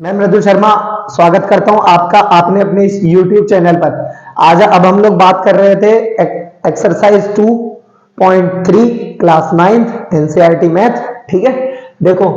मैं मृदुल शर्मा स्वागत करता हूं आपका आपने अपने इस YouTube चैनल पर। आज अब हम लोग बात कर रहे थे exercise 2.3 class 9th NCERT math. ठीक है, देखो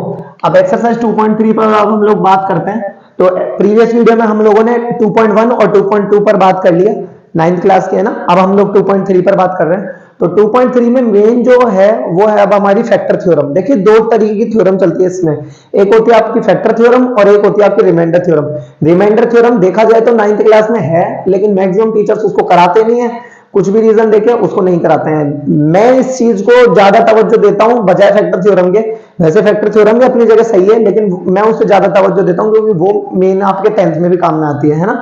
अब एक्सरसाइज 2.3 पर अब हम लोग बात करते हैं। तो प्रीवियस वीडियो में हम लोगों ने 2.1 और 2.2 पर बात कर लिया, 9th क्लास के है ना। अब हम लोग 2.3 पर बात कर रहे हैं। तो 2.3 में मेन जो है वो है अब हमारी फैक्टर थ्योरम। देखिए दो तरीके की थ्योरम चलती है इसमें, एक होती है आपकी फैक्टर थ्योरम और एक होती है आपकी रिमाइंडर थ्योरम। रिमाइंडर थ्योरम देखा जाए तो 9th क्लास में है, लेकिन मैक्सिमम टीचर्स उसको कराते नहीं है, कुछ भी रीजन देके उसको नहीं कराते हैं। मैं इस चीज को ज्यादा तवज्जो देता हूं बजाय फैक्टर थ्योरम के। वैसे फैक्टर थ्योरम भी अपनी जगह सही है, लेकिन मैं उससे ज्यादा तवज्जो देता हूं क्योंकि वो मेन आपके 10th में भी काम में आती है ना।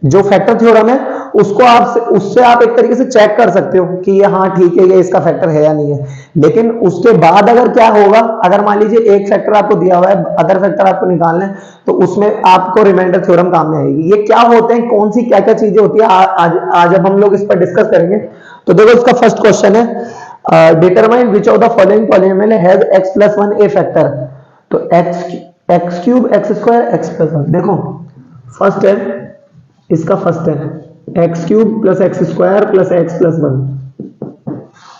जो फैक्टर थ्योरम है उसको आप उससे आप एक तरीके से चेक कर सकते हो कि ये हाँ ठीक है, ये इसका फैक्टर है या नहीं है। लेकिन उसके बाद अगर क्या होगा, अगर मान लीजिए एक फैक्टर आपको दिया हुआ है, अदर फैक्टर आपको निकालना है, तो उसमें आपको रिमाइंडर थ्योरम काम में आएगी। ये क्या होते हैं, कौन सी क्या क्या चीजें होती है, आज अब हम लोग इस पर डिस्कस करेंगे। तो देखो इसका फर्स्ट क्वेश्चन है, determine which of the following polynomial has x plus 1 a factor. तो x cube x square x plus 1। देखो फर्स्ट है, इसका फर्स्ट है x cube plus x square plus x plus 1,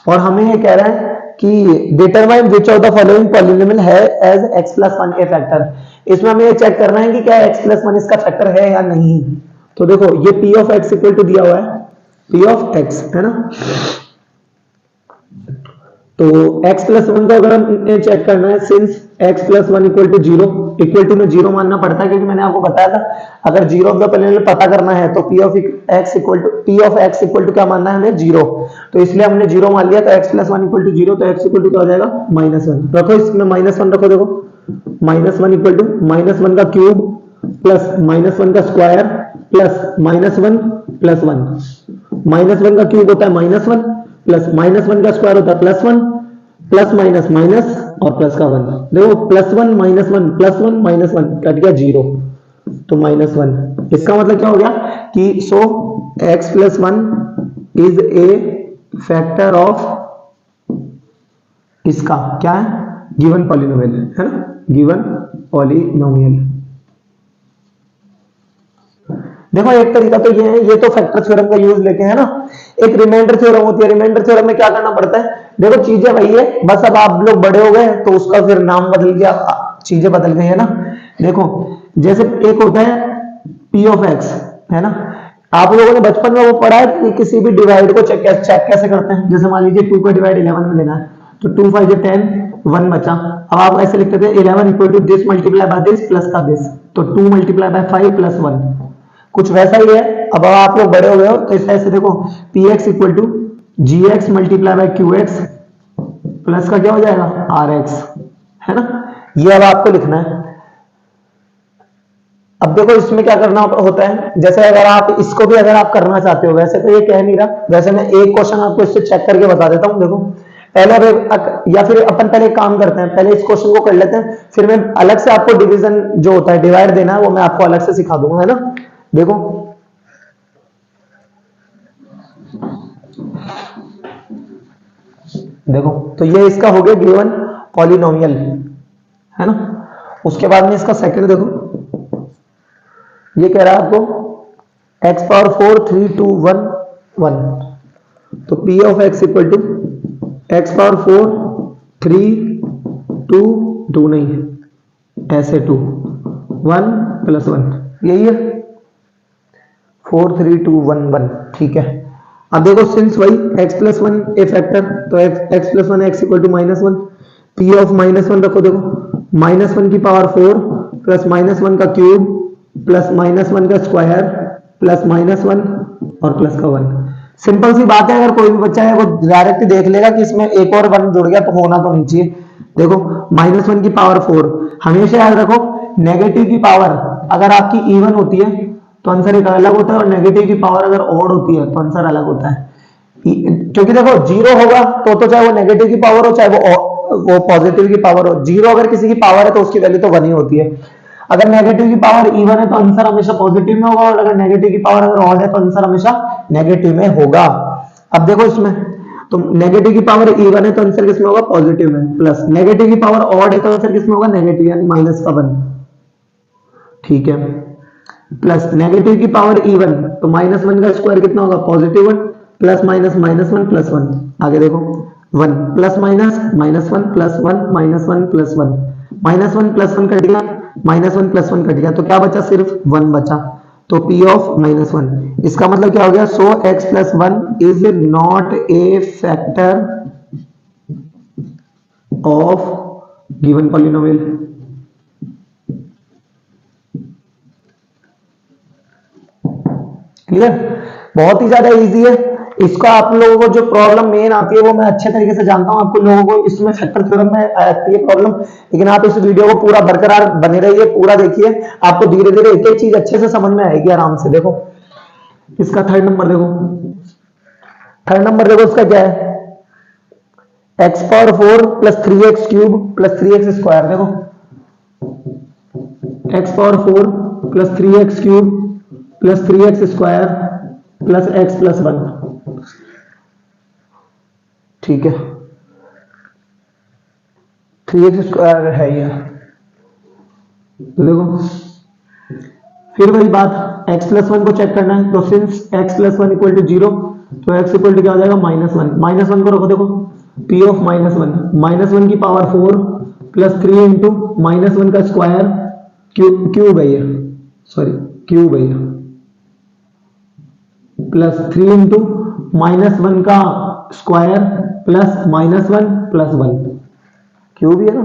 और हमें ये कह रहा है कि determine which of the following polynomial है as x plus 1 a factor. इसमें हमें ये चेक करना है कि क्या एक्स प्लस 1 इसका फैक्टर है या नहीं। तो देखो ये p of x equal to दिया हुआ है, पी ऑफ एक्स है ना। तो x प्लस 1 को अगर हमें चेक करना है, since x plus 1 equal to 0, equal to में 0 मानना पड़ता है क्योंकि मैंने आपको बताया था अगर 0 ऑफ द पॉलिनोमियल पता करना है तो p of x equal to क्या मानना है हमें 0। तो इसलिए हमने 0 मान लिया, तो x प्लस 1 इक्वल टू 0, तो x इक्वल टू क्या हो जाएगा -1। रखो इसमें -1 रखो, देखो -1 इक्वल टू -1 का क्यूब प्लस -1 का स्क्वायर प्लस -1 प्लस 1। -1 का क्यूब होता है -1 प्लस -1 का स्क्वायर होता है +1 प्लस माइनस माइनस और प्लस का 1। देखो +1 -1 +1 -1 कट गया 0, तो -1। इसका मतलब क्या हो गया कि सो x plus 1 is a factor of इसका क्या है, गिवन पॉलिनोमियल है ना, गिवन पॉलिनोमियल। देखो एक तरीका तो ये है, ये तो फैक्टर थ्योरम का यूज लेके है ना। एक रिमाइंडर थ्योरम होती है, रिमाइंडर थ्योरम में क्या करना पड़ता है, देखो चीजें वही है, बस अब आप लोग बड़े हो गए तो उसका फिर नाम बदल गया, चीजें बदल गई है ना। देखो जैसे एक होता है p ऑफ x है ना। आप लोगों ने बचपन में वो पढ़ा है कि किसी भी डिवाइड को चेक कैसे करते हैं। जैसे मान लीजिए 2 का डिवाइड 11 में लेना है, तो 2 5 10 1 बचा। अब आप ऐसे लिखते थे 11 equal to this multiply by this plus का दिस, तो 2 मल्टीप्लाई बाय 5 प्लस 1, कुछ वैसा ही है। अब आप लोग बड़े हो गए हो तो इस तरह से देखो p x equal to g x multiply by q x plus का क्या हो जाएगा आर एक्स, है ना। ये अब आपको लिखना है। अब देखो इसमें क्या करना होता है, जैसे अगर आप इसको भी अगर आप करना चाहते हो, वैसे तो ये कह नहीं रहा, वैसे मैं एक क्वेश्चन आपको इससे चेक करके बता देता हूं। देखो पहले या फिर अपन पहले काम करते हैं, पहले इस क्वेश्चन को कर लेते हैं, फिर मैं अलग से आपको डिवीजन जो होता है डिवाइड देना है वो मैं आपको अलग से सिखा दूंगा, है ना। देखो देखो तो ये इसका हो गया गिवन पॉलिनोमियल, है ना। उसके बाद में इसका सेकंड देखो, ये कह रहा है आपको x पावर 4 3 2 1 1, तो p of x equal to x power 4 3 2 2 नहीं है ऐसे 2 1 प्लस 1, यही है 4 3 2 1 1, ठीक है। अब देखो सिंस वही x प्लस 1 ए फैक्टर, तो x plus 1 x equal to -1, p of -1 रखो, देखो -1 की पावर 4 प्लस -1 का क्यूब प्लस -1 का स्क्वायर प्लस -1 और प्लस का 1। सिंपल सी बात है, अगर कोई भी बच्चा है वो डायरेक्ट देख लेगा कि इसमें एक और 1 जुड़ गया तो होना तो नहीं चाहिए। देखो -1 की पावर 4, हमेशा याद रखो नेगेटिव की पावर अगर आपकी इवन होती है तो आंसर एक अलग होता है, और नेगेटिव की पावर अगर ऑड होती है तो आंसर अलग होता है। क्योंकि देखो 0 होगा तो चाहे वो नेगेटिव की पावर हो चाहे वो पॉजिटिव की पावर हो, 0 अगर किसी की पावर है तो उसकी वैल्यू तो 1 ही होती है। अगर नेगेटिव की पावर इवन है तो आंसर हमेशा पॉजिटिव में होगा, और अगर नेगेटिव की पावर अगर ऑड है तो आंसर हमेशा नेगेटिव में होगा। अब देखो इसमें तो नेगेटिव की पावर इवन है तो आंसर किसमें होगा पॉजिटिव में, प्लस नेगेटिव की पावर ऑड है तो आंसर किसमें होगा नेगेटिव यानी -1। ठीक है, प्लस नेगेटिव की पावर इवन, तो -1 का स्क्वायर कितना होगा, +1, प्लस माइनस -1 +1, आगे देखो 1 प्लस माइनस -1 +1 -1 +1, -1 +1 कट गया, -1 +1 कट गया, तो क्या बचा, सिर्फ 1 बचा, तो P ऑफ -1, इसका मतलब क्या हो गया, सो x + 1 is not a factor of given polynomial. Clear, बहुत ही ज्यादा इजी है। इसका आप लोगों को जो प्रॉब्लम मेन आती है वो मैं अच्छे तरीके से जानता हूं, आपको लोगों को इसमें फैक्टर थ्योरम में आती है प्रॉब्लम, लेकिन आप इस वीडियो को पूरा बरकरार बने रहिए, पूरा देखिए, आपको धीरे धीरे एक एक चीज अच्छे से समझ में आएगी आराम से। देखो इसका थर्ड नंबर देखो, थर्ड नंबर देखो इसका क्या है, x⁴ + 3x³ + 3x², देखो x⁴ + 3x³ + 3x² + x + 1, ठीक है, 3x² है ये, तो देखो फिर वही बात, x + 1 को चेक करना है, तो सिंस x + 1 = 0, तो x = क्या हो जाएगा, -1, -1 को रखो, देखो P ऑफ -1, -1 की पावर 4 + 3 इंटू -1 का स्क्वायर, क्यूब है ये, सॉरी क्यूब है ये, प्लस 3 इंटू -1 का स्क्वायर प्लस -1 + 1, क्यूब है ना,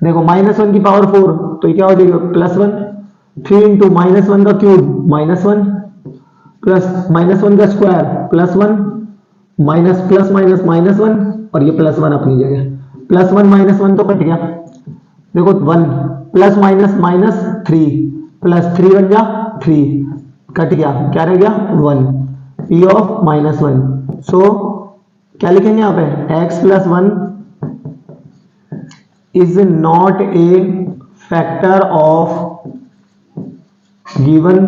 देखो -1 की पावर 4, तो क्या हो जाएगा, +1, 3 इंटू -1 का क्यूब -1 प्लस -1 का स्क्वायर +1 माइनस प्लस माइनस -1, और ये +1 अपनी जगह, +1 -1 तो कट गया, देखो 1 प्लस माइनस -3 + 3 बन गया 3, कट गया, क्या रह गया 1, P ऑफ -1, सो क्या लिखेंगे यहाँ पे, x + 1 is not a factor of given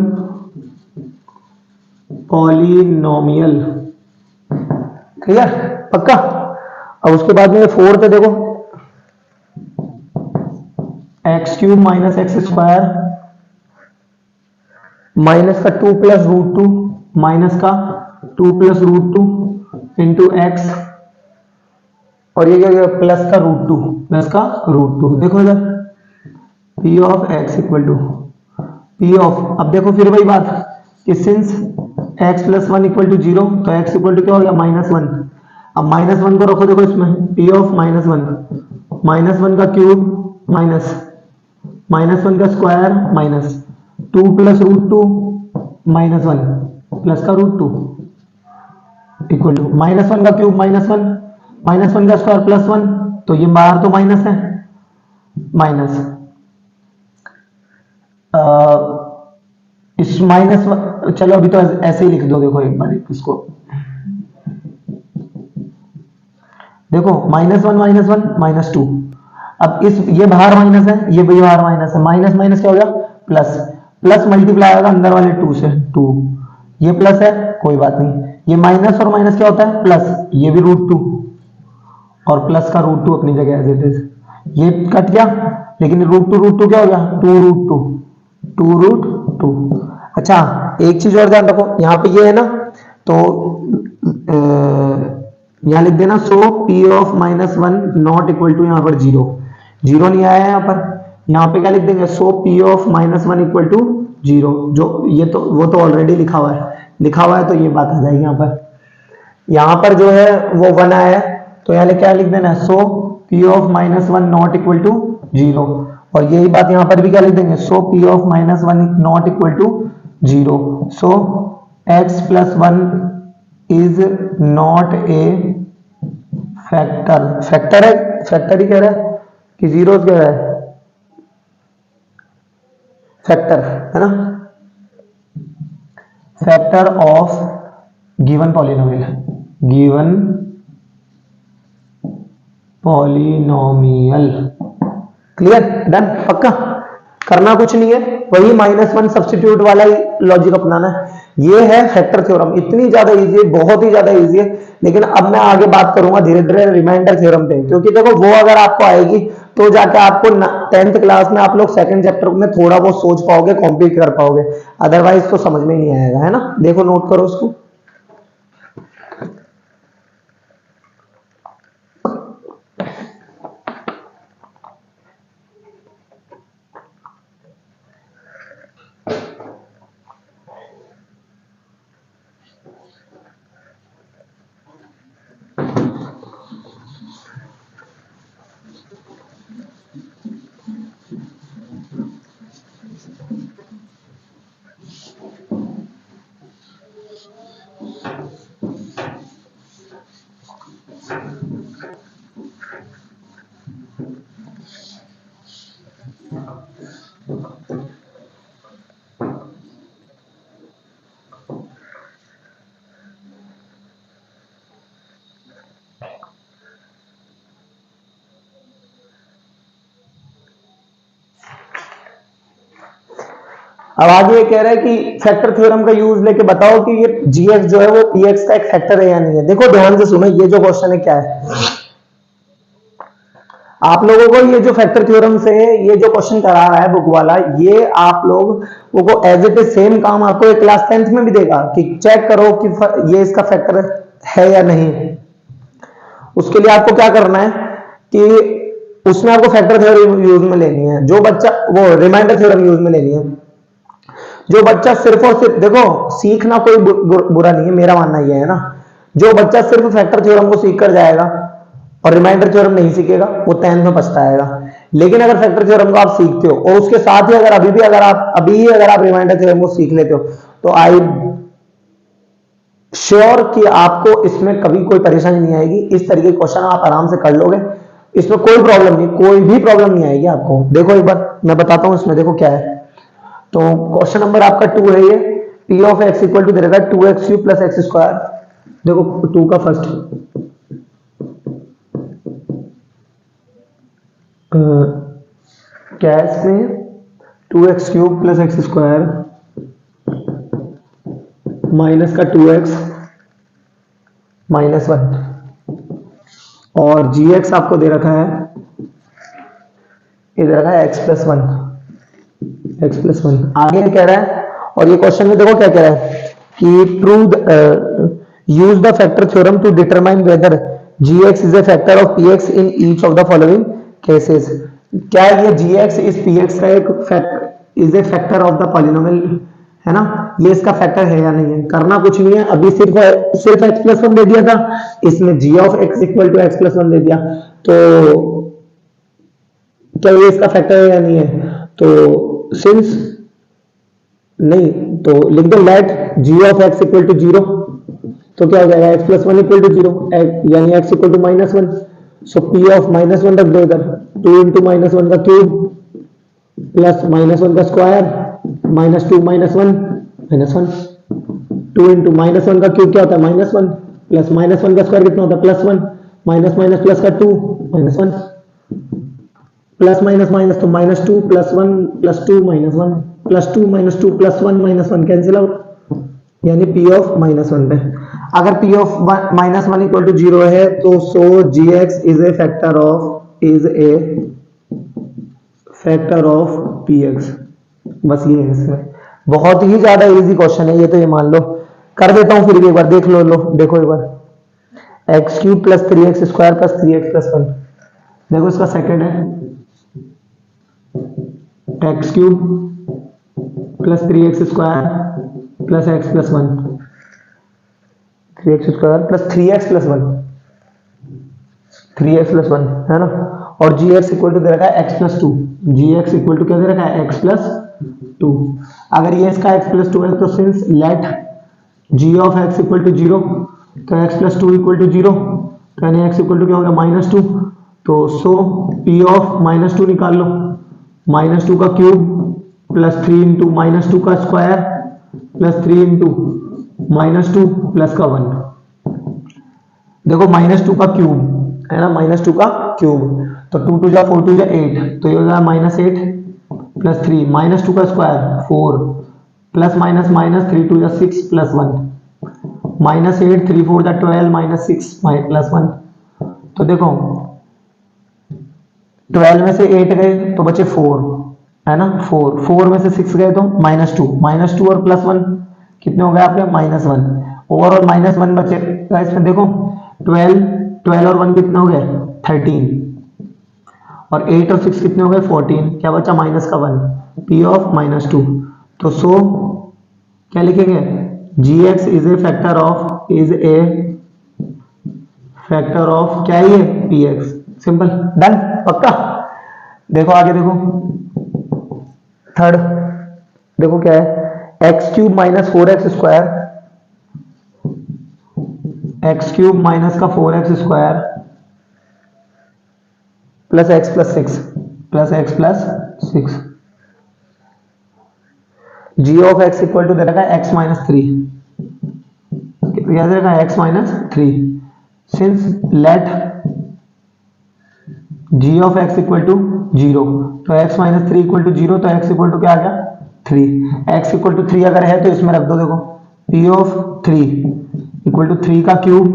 polynomial. Clear, पक्का। अब उसके बाद में फोर्थ है, देखो x³ - x² माइनस का 2 + √2 माइनस का 2 + √2 इंटू x, और ये क्या प्लस का √2, देखो इधर P of x = P of, अब देखो फिर वही बात कि सिंस x + 1 = 0, तो x = क्या हो गया, -1, अब -1 को रखो, देखो इसमें P ऑफ -1 का क्यूब माइनस -1 का स्क्वायर माइनस 2 + √2 -1 प्लस का √2 इक्वल टू -1 का क्यूब -1 का स्क्वायर +1, तो ये बाहर तो माइनस है, माइनस इस माइनस, चलो अभी तो ऐसे ही लिख दो, देखो एक बार इसको, देखो -1 -2, अब इस ये बाहर माइनस है, ये भी बाहर माइनस है, माइनस माइनस क्या हो गया, प्लस मल्टीप्लाई होगा अंदर वाले 2 से, 2 ये प्लस है, कोई बात नहीं, ये माइनस और माइनस क्या होता है, प्लस, ये भी √2 और प्लस का √2 अपनी जगह एज इट इज, ये कट गया, लेकिन √2 क्या हो गया, 2√2। अच्छा एक चीज और ध्यान रखो, यहाँ पे ये है ना, तो यहाँ लिख देना, so P of -1 not equal to, यहाँ पर 0 नहीं आया यहाँ पर, यहाँ पे क्या लिख देंगे, so P of -1 equal to 0, जो ये तो वो तो ऑलरेडी लिखा हुआ है, तो ये बात आ जाएगी यहाँ पर जो है वो 1 आया है, तो यहाँ क्या लिख देना, so P of -1 not equal to 0, और यही बात यहाँ पर भी क्या लिख देंगे, so P of -1 not equal to 0, so x + 1 is not a factor है, फैक्टर ही कह रहा है कि जीरोस कह रहा है, फैक्टर है ना, factor of given polynomial, clear, done, पक्का, करना कुछ नहीं है, वही -1 सब्स्टिट्यूट वाला ही लॉजिक अपनाना है, ये है फैक्टर थ्योरम, इतनी ज्यादा इजी है, बहुत ही ज्यादा इजी है, लेकिन अब मैं आगे बात करूंगा धीरे धीरे रिमाइंडर थ्योरम पे, क्योंकि देखो वो अगर आपको आएगी तो जाके आपको 10th क्लास में आप लोग सेकंड चैप्टर में थोड़ा बहुत सोच पाओगे, कॉम्प्लीट कर पाओगे, अदरवाइज तो समझ में ही नहीं आएगा, है ना। देखो नोट करो उसको। अब आगे ये कह रहा है कि फैक्टर थ्योरम का यूज लेके बताओ कि ये जीएक्स जो है वो पीएक्स का एक फैक्टर है या नहीं है। देखो ध्यान से सुनो, ये जो क्वेश्चन है क्या है, आप लोगों को ये जो फैक्टर थ्योरम से ये जो क्वेश्चन करा रहा है बुक वाला, ये आप लोगों को एज इट इज सेम काम आपको क्लास 10th में भी देगा कि चेक करो कि ये इसका फैक्टर है या नहीं। उसके लिए आपको क्या करना है कि उसमें आपको फैक्टर थ्योरम यूज में लेनी है, जो बच्चा वो रिमाइंडर थ्योरम यूज में लेनी है। जो बच्चा सिर्फ और सिर्फ, देखो सीखना कोई बुरा नहीं है, मेरा मानना यह है ना, जो बच्चा सिर्फ फैक्टर थ्योरम को सीख कर जाएगा और रिमाइंडर थ्योरम नहीं सीखेगा वो 10th में पछताएगा। लेकिन अगर फैक्टर थ्योरम को आप सीखते हो और उसके साथ ही अगर अगर आप रिमाइंडर थ्योरम को सीख लेते हो तो आई श्योर कि आपको इसमें कभी कोई परेशानी नहीं आएगी। इस तरीके के क्वेश्चन आप आराम से कर लोगे, इसमें कोई प्रॉब्लम नहीं, कोई भी प्रॉब्लम नहीं आएगी आपको। देखो एक बार मैं बताता हूं इसमें, देखो क्या है। तो क्वेश्चन नंबर आपका 2 है ये, p of x equal to दे रखा है 2x cube plus x square. देखो 2 का फर्स्ट क्या है इसमें, 2x cube plus x square minus का 2x माइनस 1 और gx आपको दे रखा है, इधर रखा है x प्लस 1। आगे कह रहा है, और ये क्वेश्चन में देखो क्या कह रहा है कि prove use the factor theorem to determine whether gx is A factor of px in each of the following cases. क्या ये gx इस px का एक is A factor of the polynomial, है ना, ये इसका फैक्टर है या नहीं है। करना कुछ नहीं है, अभी सिर्फ x प्लस 1 दे दिया था, इसमें g of x equal to x plus 1 दे दिया, तो क्या ये इसका फैक्टर है या नहीं है। तो सिंस नहीं, तो लिख दो let g of x equal to 0, तो क्या हो जाएगा x प्लस 1 इक्वल टू 0, यानी x equal to minus 1। So p of minus 1 रख दो इधर, 2 इंटू माइनस 1 का क्यूब प्लस माइनस 1 का square minus 2 minus 1 2 into minus 1 का क्यूब क्या होता है माइनस 1 प्लस माइनस 1 का स्क्वायर कितना होता है प्लस 1 माइनस माइनस प्लस का 2 माइनस 1 प्लस माइनस माइनस तो minus 2 plus 1 plus 2 minus 1 plus 2 minus 2 plus 1 minus 1 cancel out, यानी p ऑफ माइनस 1 पे। अगर p of minus 1 equal to 0 है तो so gx is A factor of px। बस ये है इसमें, बहुत ही ज्यादा इजी क्वेश्चन है ये, तो ये मान लो। कर देता हूं फिर भी एक बार, देख लो देखो एक बार, x cube plus 3x square plus 3x plus 1। देखो इसका सेकंड है x cube plus 3x square plus x plus 1, 3x square plus 3x plus 1, 3x plus 1 है ना। और gx इक्वल टू दे रखा है x plus 2, gx equal to क्या दे रखा है x प्लस 2। अगर ये इसका x प्लस 2 है तो since let g of x equal to 0, तो x प्लस 2 इक्वल टू 0, तो यानी x इक्वल टू क्या होगा माइनस 2। तो सो p ऑफ माइनस 2 निकाल लो, माइनस 2 का क्यूब प्लस 3 इंटू माइनस 2 का square plus 3 into minus 2 plus का 1। देखो माइनस 2 का क्यूब है ना, माइनस 2 का क्यूब, तो 2 2 जा 4 2 जा 8, तो ये हो जाएगा माइनस 8 प्लस 3 माइनस 2 का स्क्वायर 4 प्लस माइनस माइनस 3 2 जा 6 प्लस 1 माइनस 8 3 4 जा 12 माइनस 6 प्लस 1। तो देखो 12 में से 8 गए तो बचे 4, है ना, 4 में से 6 गए तो -2 और +1 कितने हो गए आपके -1, ओवरऑल -1 बचे इसमें देखो। 12 और 1 कितने हो गए 13, और 8 और 6 कितने हो गए 14, क्या बचा माइनस का 1, P ऑफ -2। तो सो क्या लिखेंगे, gx is A factor of क्या है ये px, सिंपल, डन, पक्का। देखो आगे देखो, थर्ड देखो क्या है, x³ - 4x² x³ माइनस का 4x² plus x plus 6 g of x equal to दे रखा है x -3, क्या दे रखा है x -3, since let g of x equal to 0, तो x -3 इक्वल टू 0, तो x इक्वल टू क्या आ गया 3, x इक्वल टू 3 अगर है तो इसमें रख दो, देखो p ऑफ 3 इक्वल टू 3 का क्यूब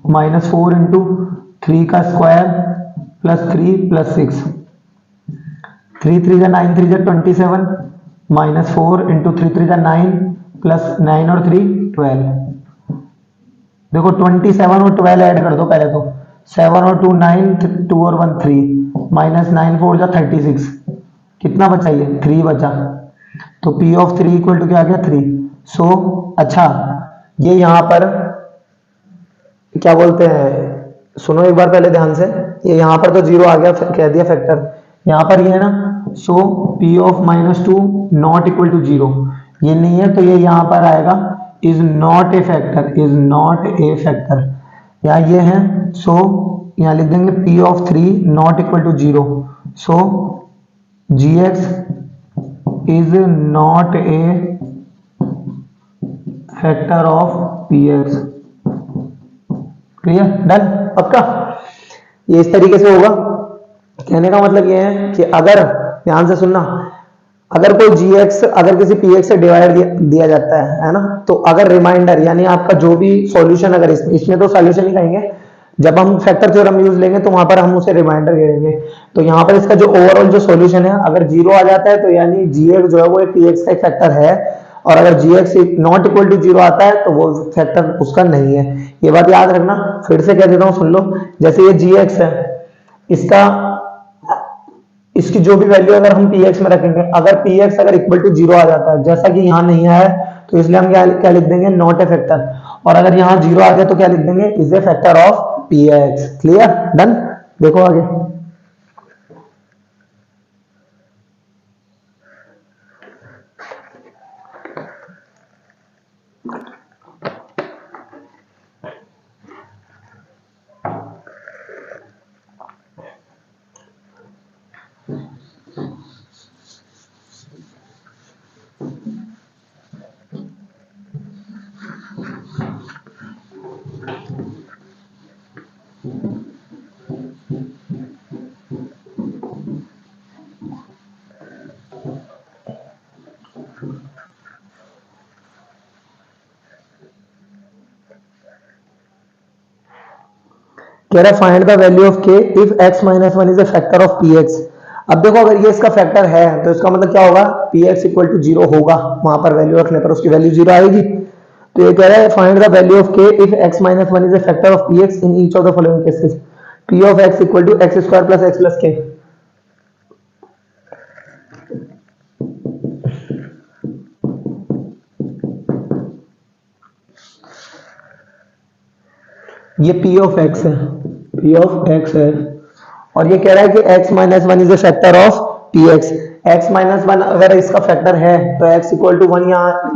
-4 इंटू 3 का स्क्वायर प्लस 3 प्लस 6, 3 3 जा 9 3 जा 27 -4 इंटू 3 3 जा 9 प्लस 9 और 3 12, देखो 27 और 12 ऐड कर दो पहले तो, 7 और 2 9, 2 और 1 3, -9 4 जा 36, कितना बचा ये 3 बचा, तो P ऑफ 3 इक्वल टू क्या आ गया 3। सो अच्छा ये यहां पर क्या बोलते हैं, सुनो एक बार पहले ध्यान से, ये यहां पर तो 0 आ गया, कह दिया फैक्टर, यहां पर ये है ना, so P of -2 not equal to 0, ये नहीं है तो ये यहां पर आएगा इज नॉट ए फैक्टर, या ये है, सो यहां लिख देंगे P of 3 not equal to 0, so gx is not a factor of px, clear, done, पक्का। ये इस तरीके से होगा, कहने का मतलब ये है कि अगर ध्यान से सुनना, अगर कोई gx अगर किसी px से डिवाइड दिया जाता है ना, तो अगर रिमाइंडर यानी आपका जो भी सॉल्यूशन, अगर इसमें तो सॉल्यूशन ही कहेंगे, जब हम फैक्टर थ्योरम यूज लेंगे तो वहां पर हम उसे रिमाइंडर कहेंगे, तो यहाँ पर इसका जो ओवरऑल जो सॉल्यूशन है अगर 0 आ जाता है तो यानी gx जो है वो एक px का एक फैक्टर है, और अगर gx नॉट इक्वल टू 0 आता है तो वो फैक्टर उसका नहीं है, ये बात याद रखना। फिर से कह देता हूं, सुन लो, जैसे ये gx है, इसकी जो भी वैल्यू अगर हम px में रखेंगे, अगर px अगर इक्वल टू 0 आ जाता है, जैसा कि यहाँ नहीं आया तो इसलिए हम क्या लिख देंगे, नॉट ए फैक्टर, और अगर यहाँ 0 आ गया तो क्या लिख देंगे, is a factor of px, clear, done. देखो आगे, कह रहा है find the value of k if x - 1 is a factor of px। अब देखो अगर ये इसका फैक्टर है तो इसका मतलब क्या होगा, px इक्वल टू 0 होगा, वहां पर वैल्यू रखने पर उसकी वैल्यू 0 आएगी। तो ये कह रहा है find the value of k if x - 1 is a factor of px in each of the following cases, p of x equal to x² plus x plus k। ये p ऑफ x है, p of x है, और ये कह रहा है कि x - 1 is a factor of px। x - 1 अगर इसका फैक्टर है तो x इक्वल टू 1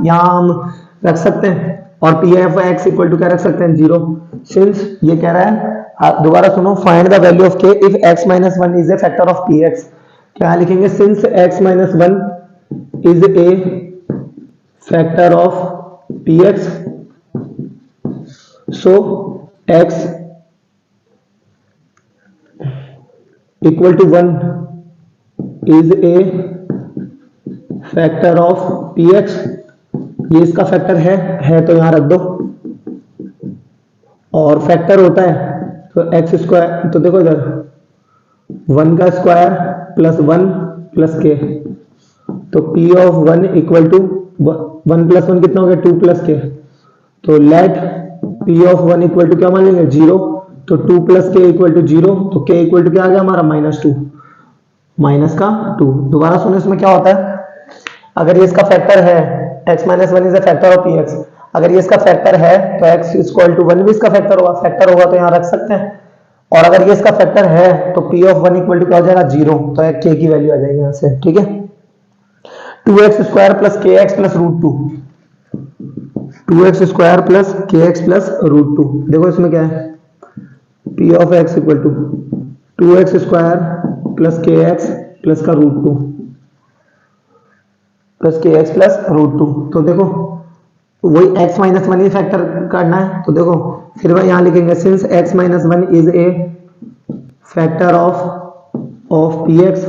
यहाँ हम रख सकते हैं, और p of x equal to क्या रख सकते हैं 0, सिंस ये कह रहा है, दोबारा सुनो, find the value of k if x - 1 is a factor of px। क्या लिखेंगे, since x - 1 is a factor of px, so x equal to 1 is a factor of px। ये इसका फैक्टर है तो यहां रख दो, और फैक्टर होता है तो x स्क्वायर, तो देखो इधर 1 का स्क्वायर प्लस 1 प्लस के, तो P of 1 equal to 1 plus 1 कितना हो गया 2 प्लस के, तो let P of 1 equal to क्या मान लेंगे 0, तो 2 प्लस के इक्वल टू 0, तो K इक्वल टू क्या आ गया हमारा -2, माइनस का 2। दोबारा सुनो इसमें क्या होता है, अगर ये इसका फैक्टर है x minus 1 is a factor of px, अगर ये इसका फैक्टर है तो x इक्वल टू 1 भी इसका फैक्टर होगा तो यहाँ रख सकते हैं, और अगर ये इसका फैक्टर है तो P ऑफ 1 इक्वल टू क्या हो जाएगा 0, तो k की वैल्यू आ जाएगी यहाँ से, ठीक है। 2x square plus kx plus root 2, 2x square plus kx plus root 2, देखो इसमें क्या है, P of x equal to 2x square plus kx plus का root 2 plus kx plus root 2, तो देखो वही x माइनस 1 ही फैक्टर करना है, तो देखो फिर वह यहाँ लिखेंगे since x minus 1 is a factor of px,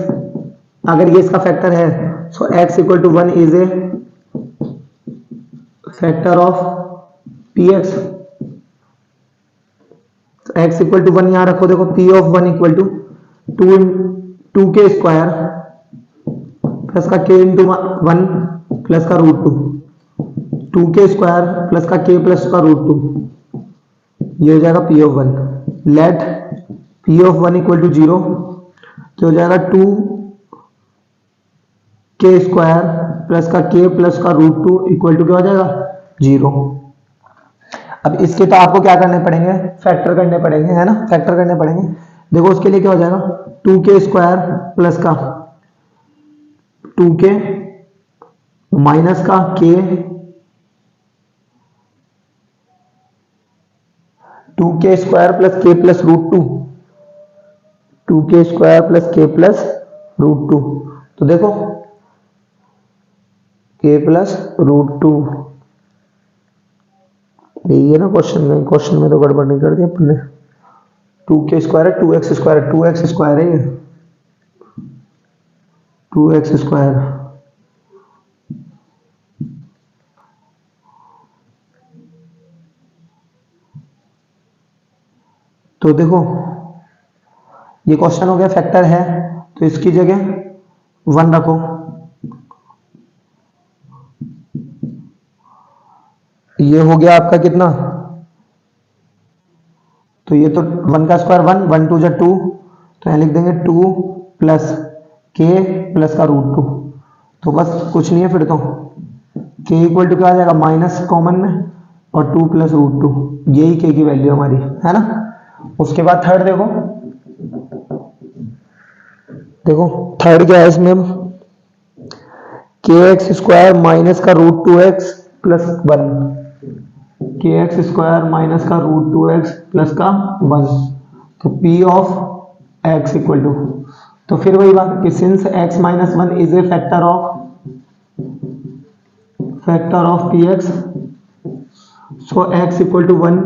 अगर ये इसका फैक्टर है so x equal to 1 is a factor of px, x equal to 1 यहाँ रखो, देखो P ऑफ 1 इक्वल टू 2 के स्क्वायर प्लस का k इंटू 1 प्लस का रूट 2 के स्क्वायर प्लस का k प्लस का रूट 2, ये हो जाएगा P of 1, let P of 1 equal to 0, तो हो जाएगा 2 के स्क्वायर प्लस का k प्लस का रूट 2 इक्वल टू क्या हो जाएगा 0। अब इसके तो आपको क्या करने पड़ेंगे, फैक्टर करने पड़ेंगे, है ना, फैक्टर करने पड़ेंगे। देखो उसके लिए क्या हो जाएगा 2 के स्क्वायर प्लस का 2 के माइनस का k, 2 के square plus k plus root 2, 2 के square plus k plus root 2, तो देखो k प्लस रूट 2, यही है ना क्वेश्चन में तो गड़बड़ नहीं कर दी अपन ने, 2 के स्क्वायर है 2x स्क्वायर है, 2x स्क्वायर है ये 2x स्क्वायर, तो देखो ये क्वेश्चन हो गया फैक्टर है, तो इसकी जगह 1 रखो, ये हो गया आपका कितना, तो ये तो 1 का स्क्वायर 1, 1 2 जा 2, तो यहाँ लिख देंगे 2 प्लस k प्लस का रूट 2, तो बस कुछ नहीं है फिर तो k इक्वल टू क्या आ जाएगा माइनस कॉमन में और 2 प्लस रूट 2, यही k की वैल्यू हमारी है ना। उसके बाद थर्ड देखो थर्ड क्या है इसमें, kx स्क्वायर माइनस का root 2x plus 1, kx square minus का रूट 2x प्लस का 1, तो P of x equal to, तो फिर वही बात कि since x minus 1 is a factor of px, so x equal to 1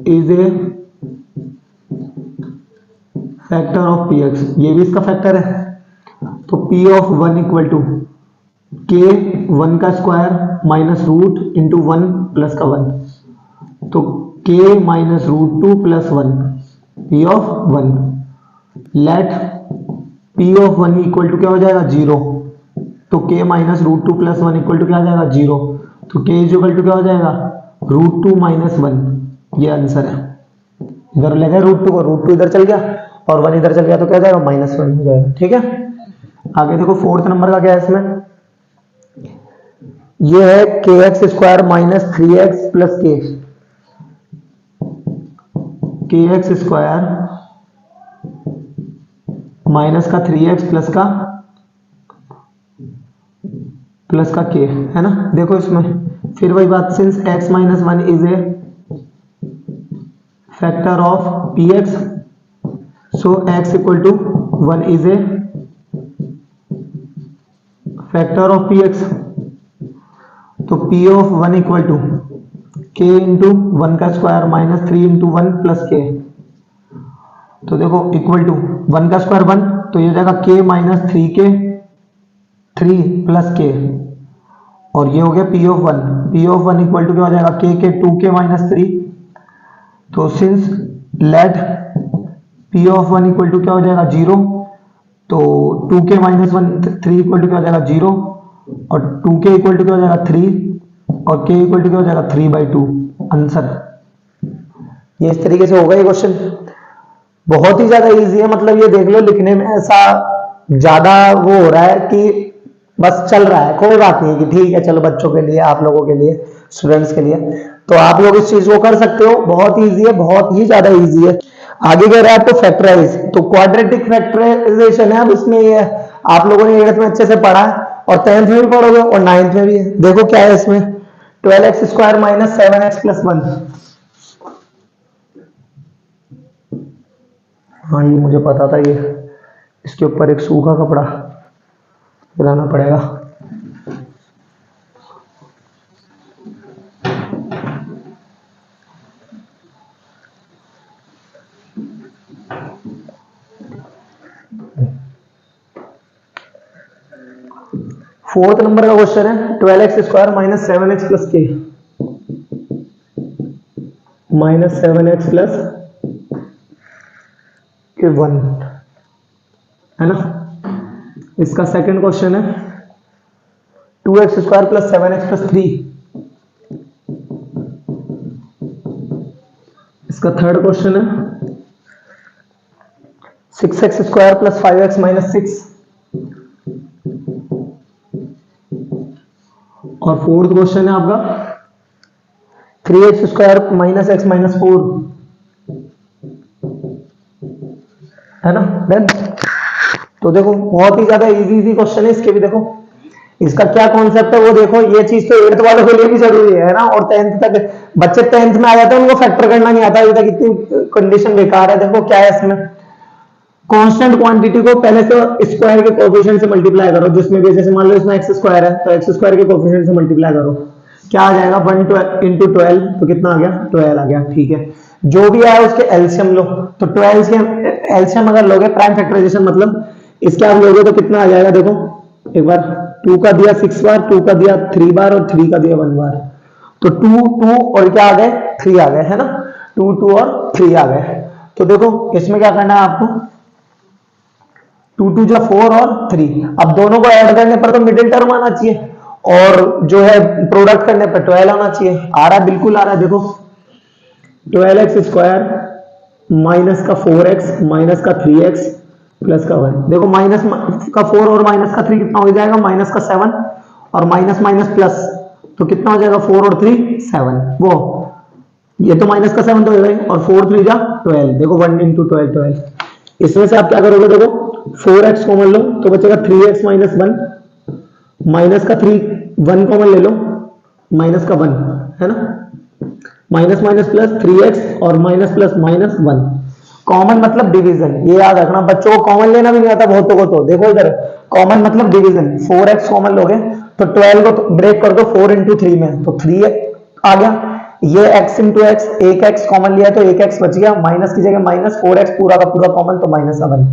is a factor of px, ये भी इसका फैक्टर है, तो P of 1 equal to k 1 का square minus root into 1 plus का 1, तो k minus root 2 plus 1 P of 1, let P of 1 equal to क्या हो जाएगा 0, तो k minus root 2 plus 1 equal to क्या हो जाएगा 0, तो k इक्वल टू क्या हो जाएगा रूट 2 माइनस 1, ये आंसर है। इधर ले गए रूट 2 को, रूट 2 इधर चल गया और 1 इधर चल गया, तो क्या हो जाएगा -1 हो जाएगा, ठीक है। आगे देखो फोर्थ नंबर का क्या है इसमें, ये है kx square minus 3x plus kx square minus का 3x प्लस का k, है ना। देखो इसमें फिर वही बात, since x minus 1 is a factor of px, so x equal to 1 is a factor of px, तो P of 1 equal to k into 1 का square minus 3 into 1 plus k, तो देखो इक्वल टू 1 का स्क्वायर 1, तो ये हो जाएगा k minus 3 plus k, और ये हो गया P of 1, P of 1 equal to क्या हो जाएगा k 2k माइनस 3, तो since let p of 1 equal to क्या हो जाएगा 0, तो 2k माइनस 1 3 इक्वल टू क्या हो जाएगा 0, और 2k इक्वल टू क्या हो जाएगा 3, और k इक्वल टू क्या हो जाएगा 3/2 आंसर। ये इस तरीके से होगा ये क्वेश्चन, बहुत ही ज्यादा इजी है। मतलब ये देख लो लिखने में ऐसा ज्यादा वो हो रहा है कि बस चल रहा है, कोई बात नहीं कि ठीक है चलो बच्चों के लिए, आप लोगों के लिए, स्टूडेंट्स के लिए, तो आप लोग इस चीज को कर सकते हो। बहुत इजी है, बहुत ही ज्यादा इजी है। आगे कह रहा है आपको फैक्टराइज, तो क्वाड्रेटिक फैक्टराइजेशन है। अब इसमें ये आप लोगों ने 8th में अच्छे से पढ़ा है और 10th में भी पढ़ोगे और 9th में भी है। देखो क्या है इसमें, 12x² माइनस 7x प्लस 1। हाँ ये मुझे पता था, ये इसके ऊपर एक सूखा कपड़ा गिराना पड़ेगा। फोर्थ नंबर का क्वेश्चन है 12x² minus 7x plus k minus 7x plus के 1 है ना। इसका सेकंड क्वेश्चन है 2x² प्लस 7x प्लस 3। इसका थर्ड क्वेश्चन है 6x² प्लस 5x माइनस 6। और फोर्थ क्वेश्चन है आपका 3x² माइनस x माइनस 4 है ना। डन। तो देखो बहुत ही ज्यादा इजी क्वेश्चन है इसके भी। देखो इसका क्या कॉन्सेप्ट है वो देखो, ये चीज तो 8th वालों के लिए भी जरूरी है ना, और 10th तक बच्चे 10th में आ जाते हैं उनको फैक्टर करना नहीं आता, अभी तक इतनी कंडीशन बेकार है। देखो क्या है इसमें, कांस्टेंट क्वांटिटी को पहले से स्क्वायर के कोएफिशिएंट से मल्टीप्लाई करो, जिसमें भी जैसे मान लो इसमें x² है तो x² के कोएफिशिएंट से मल्टीप्लाई करो, क्या आ जाएगा 1 इंटू 12, तो कितना आ गया 12 आ गया। ठीक है, जो भी आया उसके एलसीएम लो, तो 12 के एलसीएम अगर लोगे प्राइम फैक्टराइजेशन मतलब इसके आप लोगे तो कितना आ जाएगा। देखो एक बार 2 का दिया 6 बार, 2 का दिया 3 बार और 3 का दिया 1 बार, तो 2 2 और क्या आ गए 3 आ गए है ना, 2 2 और 3 आ गए। तो देखो इसमें क्या करना है आपको, 2 2 जा 4 और 3, अब दोनों को ऐड करने पर तो मिडिल टर्म आना चाहिए, और जो है प्रोडक्ट करने पर 12 आना चाहिए। आ रहा है, बिल्कुल आ रहा है। देखो 12x² माइनस का 4x माइनस का 3x प्लस का 1। देखो माइनस का 4 और माइनस का 3 कितना हो जाएगा, माइनस का 7 और माइनस माइनस प्लस, तो कितना हो जाएगा 4 और 3 7। वो ये तो माइनस का 7 तो हो गई, और 4 3 जा 12। देखो 1 इंटू 12 12। इसमें से आप क्या करोगे, देखो 4x कॉमन लो तो बचेगा 3x माइनस 1, माइनस का 3 1 कॉमन ले लो माइनस का 1 है ना, माइनस माइनस प्लस 3x और माइनस प्लस माइनस 1। कॉमन मतलब डिवीजन, ये याद रखना बच्चों को, कॉमन लेना भी नहीं आता बहुतों को। तो देखो इधर कॉमन मतलब डिवीजन, 4x कॉमन लोगे तो 12 को ब्रेक कर दो 4 इंटू 3 में, तो 3 आ गया। ये x इंटू एक्स, एक x कॉमन लिया तो एक x बच गया, माइनस की जगह माइनस, 4x पूरा का पूरा कॉमन तो माइनस 7।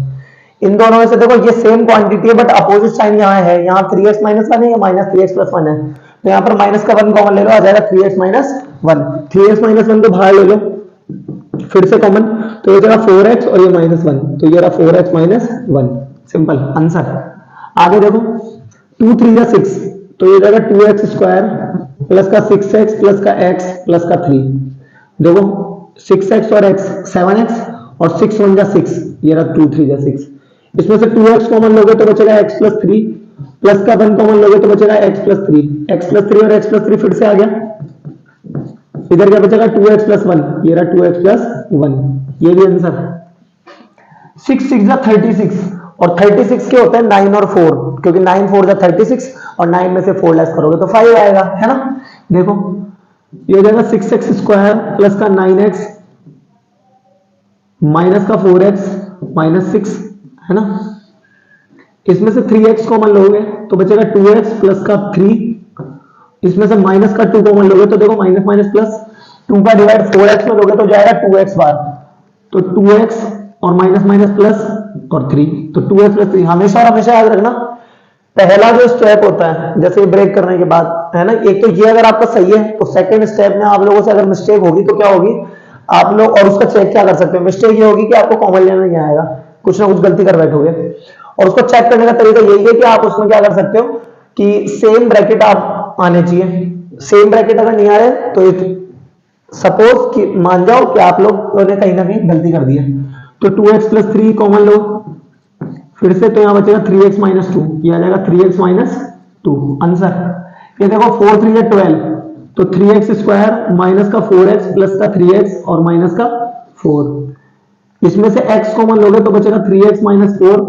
इन दोनों में से देखो ये सेम क्वांटिटी है बट अपोजिट साइन यहाँ है, यहाँ 3x माइनस 1 है, या माइनस 3x प्लस 1 है, तो यहाँ पर माइनस का 1 कॉमन ले लो, आ जाएगा 3x माइनस 1। 3x माइनस 1 को बाहर ले लो फिर से कॉमन, तो ये जगह 4x और ये माइनस 1, तो ये रहा 4x माइनस 1। Simple answer. आगे देखो 2 3 जा 6, तो ये जगह 2x² प्लस का 6x प्लस का x प्लस का 3। देखो 6x और x 7x और 6 1 जा 6, ये रहा 2 3 जा 6। इसमें से 2x कॉमन लोगे तो बचेगा x प्लस 3, प्लस का 1 कॉमन लोगे तो बचेगा x प्लस 3, x प्लस 3 और x प्लस 3 फिर से आ गया। इधर क्या बचेगा 2x प्लस 1, ये रहा 2x प्लस 1, ये भी आंसर। 6 6 जा 36, और 36 के होते हैं 9 और 4, क्योंकि 9 4 जा 36 और 9 में से 4 लेस करोगे तो 5 आएगा है ना। देखो ये हो जाएगा 6x² प्लस का 9x माइनस का 4x माइनस 6 है ना। इसमें से 3x कॉमन लोगे तो बचेगा 2x प्लस का 3, इसमें से माइनस का 2 कॉमन लोगे तो देखो माइनस माइनस प्लस, 2 का डिवाइड 4x में लोगे तो जाएगा 2x बार, तो 2x और माइनस माइनस प्लस और 3, तो 2x प्लस 3। हमेशा और हमेशा याद रखना पहला जो स्टेप होता है जैसे ब्रेक करने के बाद है ना, एक तो ये अगर आपका सही है तो सेकंड स्टेप में आप लोगों से अगर मिस्टेक होगी तो क्या होगी, आप लोग और उसका चेक क्या कर सकते हो, मिस्टेक ये होगी कि आपको कॉमन लेना नहीं आएगा, कुछ ना कुछ गलती कर बैठोगे। और उसको चेक करने का तरीका यही है कि आप उसमें क्या कर सकते हो कि सेम ब्रैकेट आप आने चाहिए। सेम ब्रैकेट अगर नहीं आ रहे तो सपोज कि मान जाओ कि आप लोगों ने कहीं ना कहीं गलती कर दी है, तो 2x प्लस 3 कॉमन लो, फिर से तो यहां बचेगा 3x माइनस 2, ये आ जाएगा 3x माइनस 2 आंसर। ये देखो 4 3 या 12, तो 3x स्क्वायर माइनस का 4x प्लस का 3x और माइनस का 4, इसमें से x कॉमन लोगे तो बचेगा 3x माइनस 4,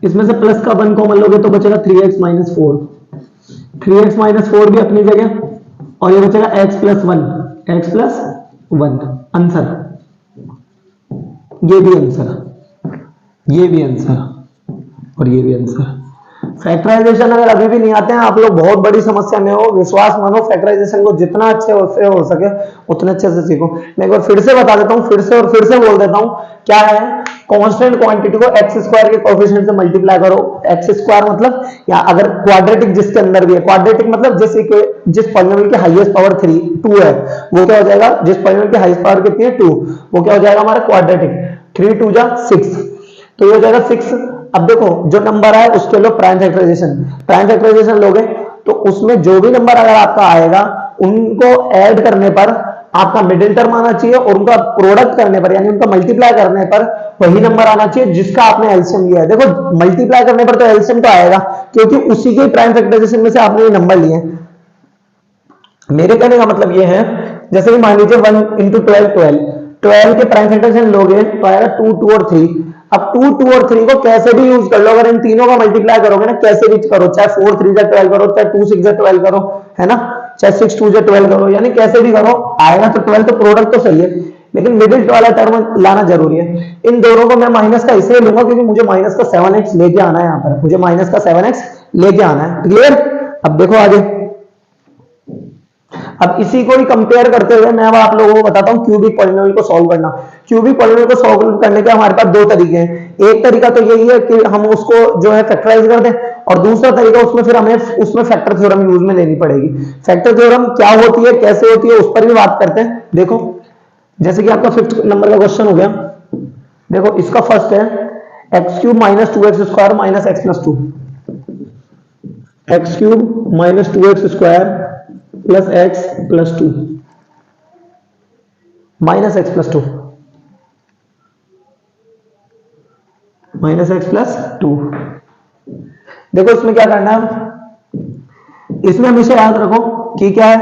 इसमें से प्लस का 1 कॉमन लोगे तो बचेगा 3x माइनस 4, 3x माइनस 4 भी अपनी जगह, और ये बचेगा x plus 1, x plus 1 answer. ये भी आंसर, ये भी आंसर और ये भी आंसर। फैक्टराइजेशन अगर अभी भी नहीं आते हैं आप लोग बहुत बड़ी समस्या में हो, विश्वास मानो फैक्टराइजेशन को जितना अच्छे से हो सके उतने अच्छे से सीखो। मैं एक बार फिर से बता देता हूं, फिर से और फिर से बोल देता हूं, क्या है, कांस्टेंट क्वांटिटी को एक्स स्क्वायर के कोएफिशिएंट से मल्टीप्लाई करो। एक्स स्क्वायर मतलब या अगर क्वाड्रेटिक जिसके अंदर भी है, क्वाड्रेटिक मतलब जिस पॉलिनोमियल की हाईएस्ट पावर 2 है वो क्या हो जाएगा, जिस पॉलिनोमियल की हाईएस्ट पावर कितनी है 2, वो क्या हो जाएगा हमारा क्वाड्रेटिक। 3 2 जा 6, तो ये हो जाएगा 6। अब देखो जो नंबर है उसके लो प्राइम फैक्टराइजेशन, प्राइम फैक्टराइजेशन लोगे तो उसमें जो भी नंबर अगर आपका आएगा उनको ऐड करने पर आपका मिडिल टर्म आना चाहिए, और उनका प्रोडक्ट करने पर यानी उनका मल्टीप्लाई करने पर वही नंबर आना चाहिए जिसका आपने एलसीएम लिया है। देखो मल्टीप्लाई करने पर तो एलसीएम तो आएगा क्योंकि उसी के प्राइम फैक्टराइजेशन में से आपने ये नंबर लिए। मेरे कहने का मतलब ये है, जैसे कि मान लीजिए 1 इंटू 12 के प्राइम फैक्टराइजेशन लोगे तो आएगा 2 2 और 3। अब 2 2 और 3 को कैसे भी यूज कर लो, अगर इन तीनों का मल्टीप्लाई करोगे ना कैसे भी करो, चाहे 4 3 जा 12 करो, चाहे 2 6 जा 12 करो, है ना, चाहे 6 2 जा 12 करो, यानी कैसे भी करो आएगा तो 12, तो प्रोडक्ट तो सही है, लेकिन मिडिल वाला टर्म लाना जरूरी है। इन दोनों को मैं माइनस का इसलिए लूंगा क्योंकि मुझे माइनस का 7x लेके आना है, यहाँ पर मुझे माइनस का 7x लेके आना है। क्लियर? अब देखो आगे, अब इसी को ही कंपेयर करते हुए मैं अब आप लोगों को बताता हूं क्यूबिक पॉलिनोमियल को सॉल्व करना। क्यूबिक पॉलिनोमियल को सॉल्व करने के हमारे पास दो तरीके हैं। एक तरीका तो यही है कि हम उसको जो है फैक्टराइज कर दें, और दूसरा तरीका उसमें फिर हमें उसमें फैक्टर थ्योरम यूज में लेनी पड़ेगी। फैक्टर थ्योरम क्या होती है, कैसे होती है, उस पर भी बात करते हैं। देखो जैसे कि आपका 5th नंबर का क्वेश्चन हो गया, देखो इसका फर्स्ट है x cube minus 2x square minus x plus 2, x cube minus 2x square plus x plus 2 minus x plus 2 minus x plus 2। देखो इसमें क्या करना है, इसमें हमेशा याद रखो कि क्या है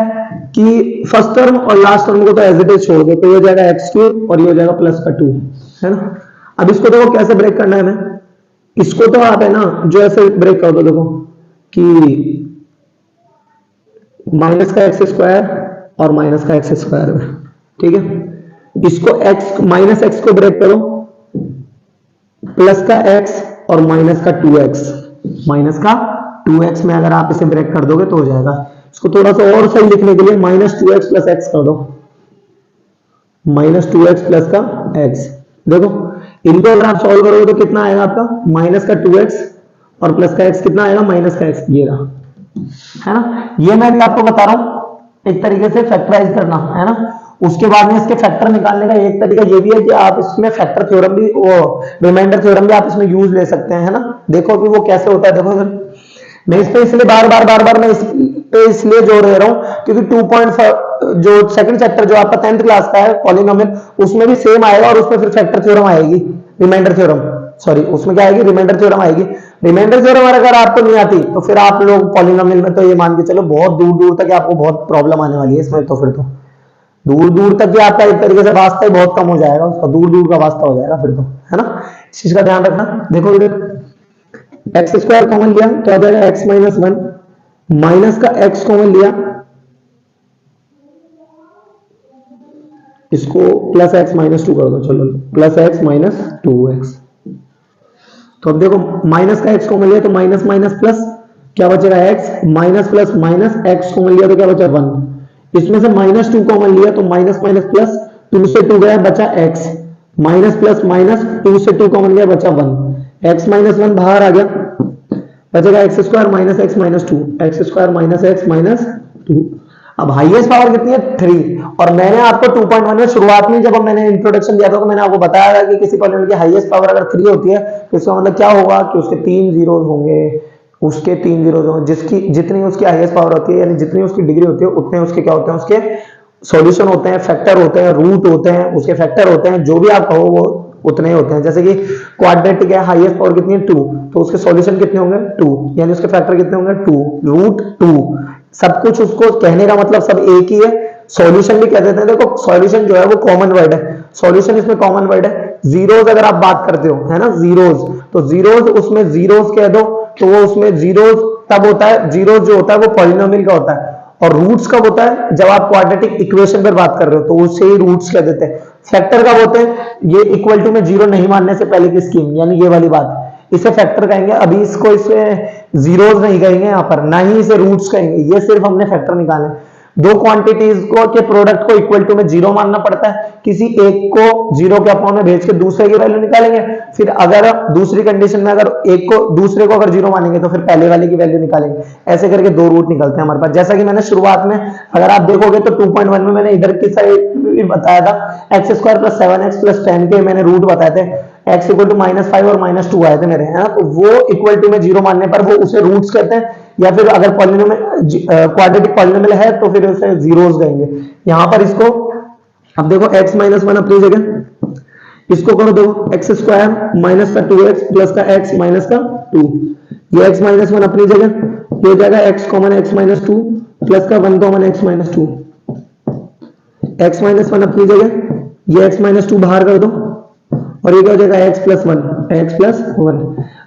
कि फर्स्ट टर्म और लास्ट टर्म को तो एज इट इज छोड़ दो, तो ये हो जाएगा एक्स क्यूब और ये हो जाएगा प्लस का 2, है ना। अब इसको देखो कैसे ब्रेक करना है हमें, इसको तो आप है ना जो ऐसे ब्रेक कर दो, देखो कि माइनस का एक्स स्क्वायर और माइनस का एक्स स्क्वायर, ठीक है। इसको एक्स माइनस एक्स को ब्रेक करो, प्लस का एक्स और माइनस का 2x, माइनस का 2x में अगर आप इसे ब्रेक कर दोगे तो हो जाएगा। इसको थोड़ा सा और सही लिखने के लिए माइनस 2x प्लस एक्स कर दो, माइनस 2x प्लस का x। देखो इनको अगर आप सॉल्व करोगे तो कितना आएगा आपका, माइनस का 2x और प्लस का x कितना आएगा, माइनस का x, ये रहा, है ना। ये मैं भी आपको बता रहा हूं एक तरीके से फैक्टराइज करना, है ना। उसके बाद में इसके फैक्टर निकालने का एक तरीका ये भी है कि आप इसमें फैक्टर थ्योरम भी, वो रिमाइंडर थ्योरम भी आप इसमें यूज ले सकते हैं, है ना। देखो कि वो कैसे होता है। देखो मैं इस पे इसलिए बार बार मैं इस पे इसलिए जोड़ दे रहा हूं क्योंकि 2.5 जो सेकंड चैप्टर जो आपका 10th क्लास का है पॉलिनोमियल, उसमें भी सेम आएगा और उसमें फिर फैक्टर थ्योरम आएगी, रिमाइंडर थ्योरम, सॉरी उसमें क्या आएगी, रिमाइंडर थ्योरम आएगी। रिमाइंडर थ्योरम अगर आपको नहीं आती तो फिर आप लोग पॉलिनोमियल में तो ये मान के चलो बहुत दूर दूर तक आपको बहुत प्रॉब्लम आने वाली है इसमें, तो फिर तो दूर दूर तक आपका एक तरीके से वास्ता ही बहुत कम हो जाएगा, उसका दूर दूर का वास्ता हो जाएगा फिर तो, है ना। इस चीज का ध्यान रखना। देखो इधर एक्स स्क्वायर कॉमन लिया तो आ जाएगा एक्स माइनस 1, माइनस का एक्स कॉमन लिया, इसको प्लस एक्स माइनस 2 कर दो, चलो प्लस एक्स माइनस 2x। तो अब देखो माइनस का एक्स कॉमन लिया तो माइनस माइनस प्लस क्या बचेगा x, minus plus minus x common लिया तो क्या बचा 1, इसमें से माइनस 2 कॉमन लिया तो माइनस माइनस प्लस 2 से 2 गया बचा x, माइनस प्लस माइनस 2 से 2 कॉमन लिया बचा 1, x माइनस 1 बाहर आ गया, बचेगा x square minus x minus 2, x square minus x minus 2। अब हाईएस्ट पावर कितनी है 3, और मैंने आपको 2.1 में शुरुआत में जब मैंने इंट्रोडक्शन दिया था तो मैंने आपको बताया था कि किसी पॉलिनोमियल की हाईएस्ट पावर अगर 3 होती है तो इसका मतलब क्या होगा कि उसके 3 जीरोस होंगे, उसके 3 जीरोस होंगे, जिसकी जितनी उसकी हाईएस्ट पावर होती है यानी जितनी उसकी डिग्री होती है उतने उसके क्या होते हैं, उसके सॉल्यूशन होते हैं, फैक्टर होते हैं, रूट होते हैं, उसके फैक्टर होते हैं, जो भी आप कहो वो उतने ही होते हैं। जैसे कि क्वाड्रेटिक है, हाईएस्ट पावर कितनी है 2, तो उसके सॉल्यूशन कितने होंगे 2, यानी उसके फैक्टर कितने होंगे 2 रूट 2। सब कुछ उसको कहने का मतलब सब एक ही है। सॉल्यूशन भी कह देते हैं, देखो सॉल्यूशन जो है वो कॉमन वर्ड है, सॉल्यूशन इसमें कॉमन वर्ड है। जीरोस अगर आप बात करते हो है ना, जीरोस, तो जीरोस उसमें जीरोस कह दो तो वो उसमें जीरोस तब होता है, जीरोस जो होता है वो पॉलिनोमियल का होता है, और रूट्स कब होता है जब आप क्वाड्रेटिक इक्वेशन पर बात कर रहे हो तो उससे ही रूट्स कह देते हैं। फैक्टर कब होते हैं, ये इक्वल टू में जीरो नहीं मानने से पहले की स्कीम, यानी ये वाली बात, इसे फैक्टर कहेंगे। अभी इसको इसमें जीरोस नहीं कहेंगे यहाँ पर, ना ही इसे रूट्स कहेंगे, ये सिर्फ हमने फैक्टर निकाले। दो क्वांटिटीज को के प्रोडक्ट को इक्वल टू में जीरो मानना पड़ता है, किसी एक को जीरो के अपॉन में भेज के दूसरे की वैल्यू निकालेंगे, फिर अगर दूसरी कंडीशन में अगर एक को दूसरे को अगर जीरो मानेंगे तो फिर पहले वाले की वैल्यू निकालेंगे। ऐसे करके दो रूट निकलते हैं हमारे पास। जैसा कि मैंने शुरुआत में अगर आप देखोगे तो 2.1 में मैंने इधर की साइड बताया था x square plus 7x plus 10 के मैंने रूट बताए थे, x इक्वल टू -5 और -2 आए थे मेरे, है ना, तो वो इक्वल टू में जीरो मानने पर वो उसे रूट्स कहते हैं, या फिर अगर पॉलिनोमियल क्वाड्रेटिक पॉलिनोमियल है तो फिर उसे जीरोस कहेंगे। यहां पर इसको अब देखो x -1 अपनी जगह, इसको करो देखो x स्क्वायर माइनस का 2x प्लस का x माइनस का 2, ये x -1 अपनी जगह, ये हो जाएगा x कॉमन x -2 प्लस का 1 कॉमन x -2, x -1 अपनी जगह, ये x -2 बाहर कर दो, और ये क्या हो जाएगा x प्लस 1।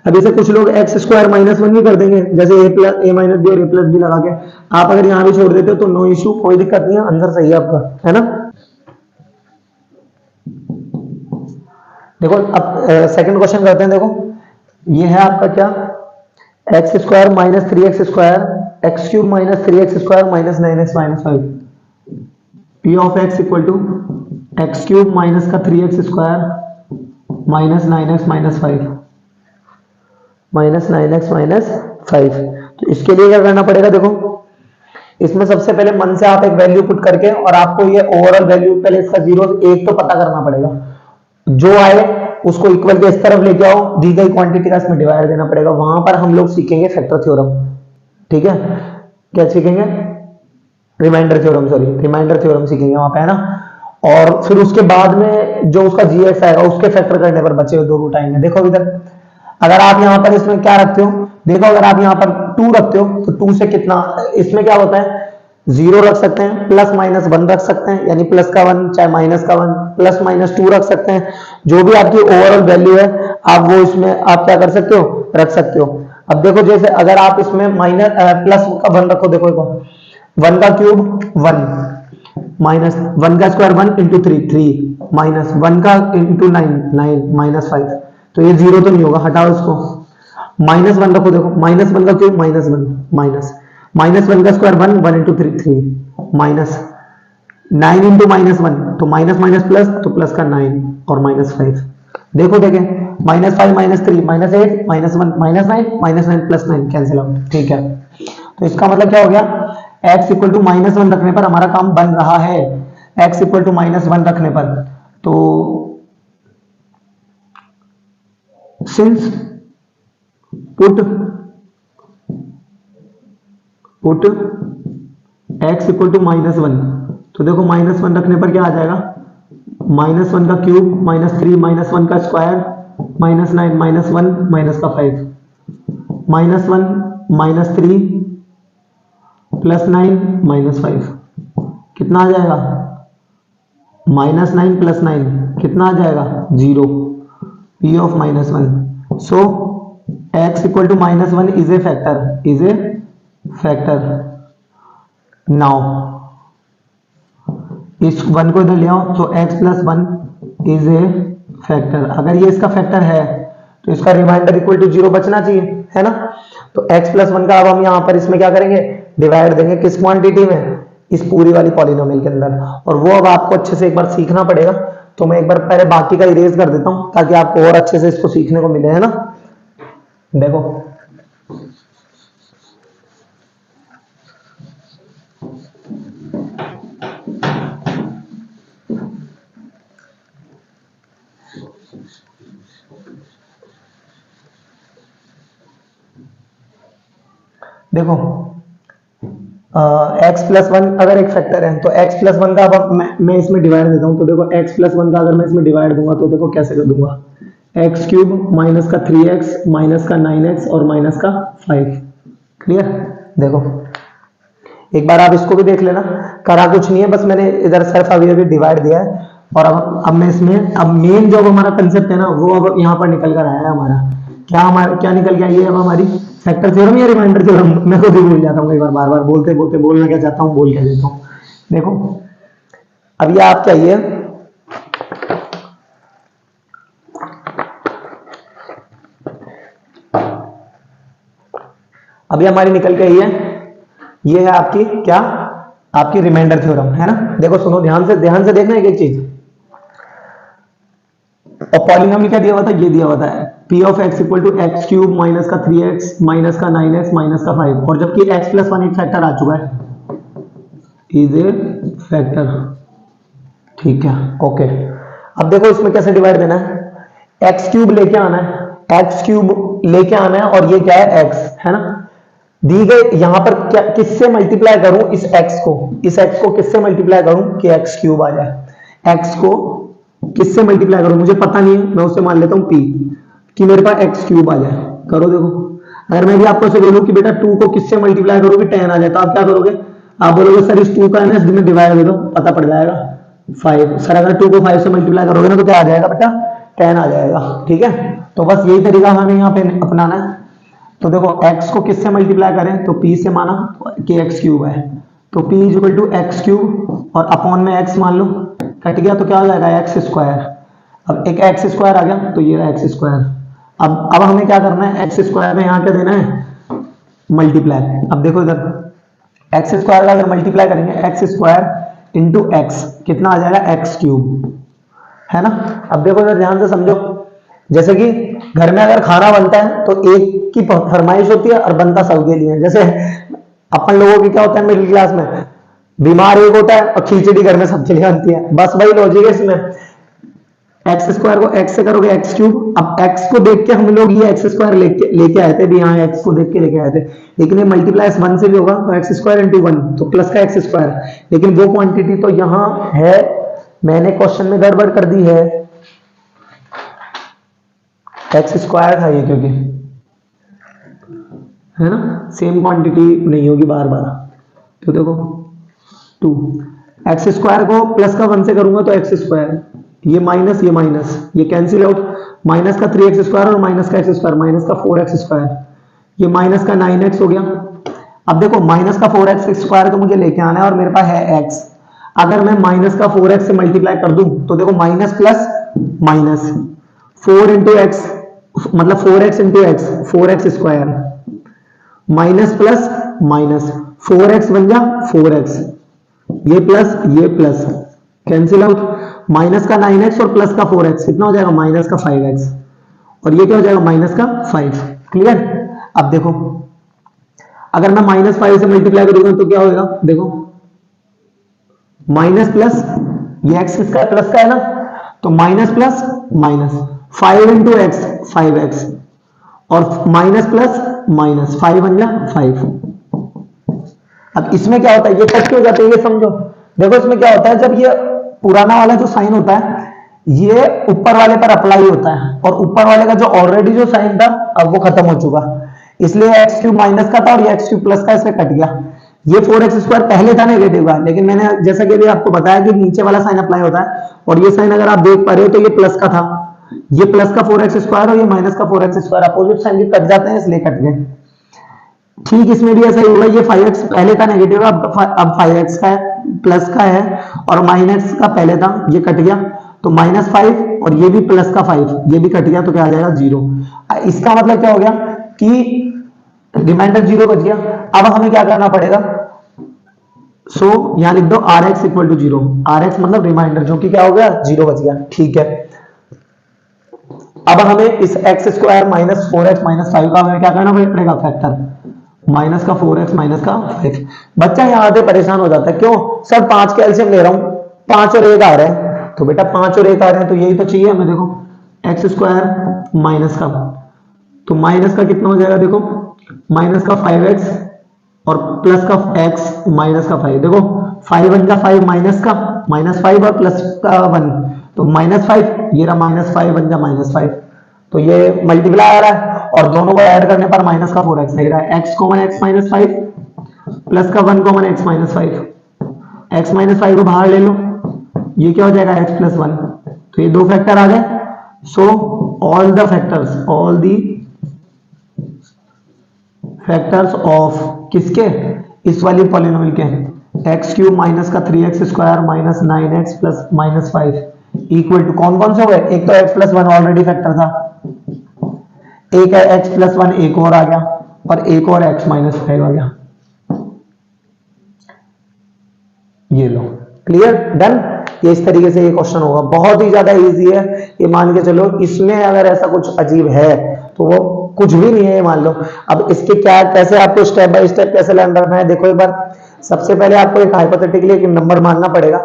अब इसे कुछ लोग x स्क्वायर -1 भी कर देंगे, जैसे a माइनस बी और a प्लस बी लगा के। आप अगर यहां भी छोड़ देते हो तो नो इशू, कोई दिक्कत नहीं है, आंसर सही है आपका, है ना। देखो अब सेकंड क्वेश्चन करते हैं। देखो ये है आपका क्या, x square minus 3x square x cube minus 3x square minus 9x minus 5, p of x equal to x cube minus का 3x square minus 9x minus 5, minus 9x minus 5। तो इसके लिए क्या करना पड़ेगा, देखो इसमें सबसे पहले मन से आप एक वैल्यू पुट करके, और आपको ये ओवरऑल वैल्यू पहले इसका जीरो एक तो पता करना पड़ेगा, जो आए उसको इक्वल के इस तरफ लेके आओ, दी गई क्वांटिटी का इसमें डिवाइड देना पड़ेगा। वहां पर हम लोग सीखेंगे फैक्टर थ्योरम, ठीक है, क्या सीखेंगे, remainder theorem, sorry remainder theorem सीखेंगे वहां पे, है ना। और फिर उसके बाद में जो उसका जीएस आएगा उसके फैक्टर करने पर बचे हुए दो रूट आएंगे। देखो अभी तक अगर आप यहाँ पर इसमें क्या रखते हो, देखो अगर आप यहाँ पर 2 रखते हो तो 2 से कितना, इसमें क्या होता है, 0 रख सकते हैं, प्लस माइनस 1 रख सकते हैं, यानी प्लस का 1 चाहे माइनस का 1, प्लस माइनस 2 रख सकते हैं, जो भी आपकी ओवरऑल वैल्यू है आप वो इसमें आप क्या कर सकते हो, रख सकते हो। अब देखो जैसे अगर आप इसमें माइनस प्लस का 1 रखो, देखो 1 का क्यूब 1, माइनस 1 का स्क्वायर 1 इंटू 3 माइनस 1 का इंटू 9 माइनस 5, तो ये 0 तो नहीं होगा, हटाओ इसको, -1 रखो, देखो -1 का क्यूब -1 माइनस 1 का स्क्वायर 1 इंटू 3 माइनस 9 इंटू -1, तो माइनस माइनस प्लस, तो प्लस का 9 और -5। देखो देखें -5 -3 -8 -1 -9 -9 प्लस 9 कैंसिल आउट, ठीक है। तो इसका मतलब क्या हो गया, x इक्वल टू -1 रखने पर हमारा काम बन रहा है, x इक्वल टू -1 रखने पर, तो since put x equal to -1, तो देखो -1 रखने पर क्या आ जाएगा, -1 का क्यूब -3 -1 का स्क्वायर -9 -1 माइनस का 5, -1 -3 प्लस 9 -5 कितना आ जाएगा, -9 प्लस 9 कितना आ जाएगा 0, p of -1। So x equal to -1 is a factor. Now इस 1 को इधर ले आओ, तो x प्लस 1 इज ए फैक्टर। अगर ये इसका फैक्टर है तो इसका रिमाइंडर इक्वल टू 0 बचना चाहिए, है ना। तो x प्लस 1 का अब हम यहाँ पर इसमें क्या करेंगे, डिवाइड देंगे, किस क्वांटिटी में, इस पूरी वाली पॉलिनोमियल के अंदर, और वो अब आपको अच्छे से एक बार सीखना पड़ेगा। तो मैं एक बार पहले बाकी का इरेज कर देता हूं ताकि आपको और अच्छे से इसको सीखने को मिले, है ना। देखो देखो x प्लस वन अगर एक फैक्टर है तो x प्लस वन का अब मैं इसमें डिवाइड देता हूँ। तो देखो x प्लस वन का अगर मैं इसमें डिवाइड दूंगा तो देखो कैसे कर दूंगा, एक्स क्यूब माइनस का 3x माइनस का 9x और माइनस का 5। क्लियर। देखो एक बार आप इसको भी देख लेना, करा कुछ नहीं है, बस मैंने इधर सिर्फ अभी डिवाइड दिया है। और अब मैं इसमें अब मेन जो हमारा कंसेप्ट है ना वो अब यहाँ पर निकल कर आया है हमारा। हमारा क्या निकल गया, ये अब हमारी फैक्टर थ्योरम या रिमाइंडर थ्योरम, मैं खुद ही भूल जाता हूँ कई बार, बार बार बोलते बोलते बोलना क्या चाहता हूँ बोल क्या देता हूँ। देखो अब ये आप क्या, ये अभी हमारी निकल के आई है, ये है आपकी क्या, आपकी रिमाइंडर थ्योरम है ना। देखो सुनो ध्यान से देखना एक एक चीज। और पॉलिनोमियल क्या दिया हुआ था, ये दिया हुआ था p of x equal to x cube minus का 3x माइनस का 9x माइनस का 5, और जबकि x प्लस वन एक फैक्टर आ चुका है, इज ए फैक्टर। ठीक है ओके। अब देखो इसमें कैसे डिवाइड देना है, एक्स क्यूब लेके आना है, एक्स क्यूब लेके आना है, और ये क्या है x है ना। दी गई यहां पर क्या, किससे मल्टीप्लाई करूं इस x को किससे मल्टीप्लाई करूं कि x क्यूब आ जाए। x को किससे मल्टीप्लाई करूं मुझे पता नहीं है, मैं उससे मान लेता हूं p कि मेरे पास x क्यूब आ जाए। करो देखो, अगर मैं भी आपको से बोलूं कि बेटा 2 को किससे मल्टीप्लाई करोगे 10 आ जाए, तो आप क्या करोगे, आप बोलोगे सर इस 2 का है ना इसमें डिवाइड दे दो, पता पड़ जाएगा 5। सर अगर 2 को 5 से मल्टीप्लाई करोगे ना तो क्या आ जाएगा बेटा 10 आ जाएगा। ठीक है, तो बस यही तरीका हमें यहाँ पे अपनाना है। तो देखो x को किससे मल्टीप्लाई करें, तो p से माना कि x क्यूब है, तो p is equal to x cube और अपॉन में x मान लो, कट गया तो क्या हो जाएगा एक्स स्क्वायर। अब एक एक्स स्क्वायर आ गया तो ये रहा एक्स स्क्वायर। अब हमें क्या करना है, एक्स स्क्वायर में यहाँ क्या देना है मल्टीप्लाई। अब देखो इधर एक्स स्क्वायर का अगर मल्टीप्लाई करेंगे, एक्स स्क्वायर इंटू एक्स कितना आ जाएगा एक्स क्यूब है ना। अब देखो इधर ध्यान से समझो, जैसे कि घर में अगर खाना बनता है तो एक की फरमाइश होती है और बनता सबके लिए। जैसे अपन लोगों की क्या होता है मिडिल क्लास में, बीमार एक होता है और खिचड़ी घर में सबके लिए बनती है, बस वही लॉजिक है इसमें। एक्स स्क्वायर को एक्स से करोगे एक्स क्यूब। अब एक्स को देख के हम लोग ये एक्स स्क्वायर लेके आए थे भी, यहाँ एक्स को देख के लेके आए थे, लेकिन ये मल्टीप्लाई 1 से भी होगा तो एक्स स्क्वायर इंटू 1 तो प्लस का एक्स स्क्वायर, लेकिन वो क्वांटिटी तो यहाँ है, मैंने क्वेश्चन में गड़बड़ कर दी है, एक्स स्क्वायर था ये क्योंकि है ना, सेम क्वांटिटी नहीं होगी बार बार। तो देखो 2 एक्स स्क्वायर को प्लस का 1 से करूंगा तो एक्स स्क्वायर, ये माइनस ये कैंसिल आउट, माइनस का 3x स्क्वायर और माइनस का एक्स स्क्वायर, माइनस का 4x स्क्वायर, ये माइनस का 9x हो गया। अब देखो माइनस का 4x स्क्वायर को मुझे लेके आना है और मेरे पास है x, अगर मैं माइनस का 4x से मल्टीप्लाई कर दूं तो देखो minus plus minus 4 into x, मतलब 4x into x 4x square, minus plus minus 4x बन जा 4x, ये प्लस कैंसिल आउट, माइनस का 9x और प्लस का 4x कितना हो जाएगा माइनस का 5x, और ये क्या हो जाएगा माइनस का 5। क्लियर। अब देखो अगर मैं माइनस 5 से मल्टीप्लाई करूंगा तो क्या होगा, देखो माइनस प्लस, ये x किसका है प्लस का है ना, तो minus plus minus 5 into x 5x और माइनस प्लस माइनस 5 बन जा 5। अब इसमें क्या होता है, ये कट क्यों जाते हैं ये समझो। देखो इसमें क्या होता है, जब ये पुराना वाला जो साइन होता है ये ऊपर वाले पर अप्लाई होता है, और ऊपर वाले का जो ऑलरेडी जो साइन था अब वो खत्म हो चुका, इसलिए एक्स क्यूब माइनस का था और ये एक्स क्यूब प्लस का इसमें कट गया। ये 4x स्क्वायर पहले था नेगेटिव का, लेकिन मैंने जैसा कि आपको बताया कि नीचे वाला साइन अप्लाई होता है, और ये साइन अगर आप देख पा रहे हो तो ये प्लस का था, ये प्लस का 4x स्क्वायर और ये माइनस का 4x स्क्वायर अपोजिट साइन भी कट जाते हैं इसलिए कट गए। ठीक इसमें भी ऐसा ही होगा, ये 5x पहले था नेगेटिव का, अब 5x का है प्लस का है, और माइनस का पहले था ये कट गया तो माइनस 5, और ये भी प्लस का 5 ये भी कट गया तो क्या आ जाएगा 0। इसका मतलब क्या हो गया कि रिमाइंडर 0 बच गया। अब हमें क्या करना पड़ेगा, सो यहां लिख दो Rx इक्वल टू 0, Rx मतलब रिमाइंडर जो कि क्या हो गया 0 बच गया। ठीक है, अब हमें इस x square minus 4x minus 5 का हमें क्या करना पड़ेगा फैक्टर, माइनस का 4x माइनस का 5। बच्चा यहाँ आते परेशान हो जाता है, क्यों सर 5 के एलसीएम ले रहा हूं, 5 और 1 आ रहे हैं, तो बेटा 5 और 1 आ रहे हैं तो यही तो चाहिए हमें। देखो एक्स स्क्वायर माइनस का, तो माइनस का कितना हो जाएगा, देखो माइनस का 5x और प्लस का x माइनस का 5। देखो 5 वन का 5 माइनस का -5 और प्लस का 1 तो -5, ये रहा -5 वन का -5 तो ये मल्टीप्लाई आ रहा है और दोनों को ऐड करने पर माइनस का 4x लग रहा है। x कॉमन x -5 प्लस का 1 कॉमन x -5, x -5 को बाहर ले लो, ये क्या हो जाएगा x + 1 तो ये दो फैक्टर आ गए। So all the factors of किसके, इस वाली पॉलिनोमियल के x³ माइनस का 3x² minus 9x plus -5 equal to कौन कौन से हो गए, एक तो x + 1 ऑलरेडी फैक्टर था, एक है x + 1 एक और आ गया और एक और x -5 आ गया। ये लो क्लियर डन। ये इस तरीके से ये क्वेश्चन होगा, बहुत ही ज्यादा इजी है ये, मान के चलो। इसमें अगर ऐसा कुछ अजीब है तो वो कुछ भी नहीं है, ये मान लो। अब इसके क्या कैसे आपको स्टेप बाय स्टेप कैसे लर्न करना है, देखो एक बार सबसे पहले आपको एक हाइपोथेटिकली एक नंबर मानना पड़ेगा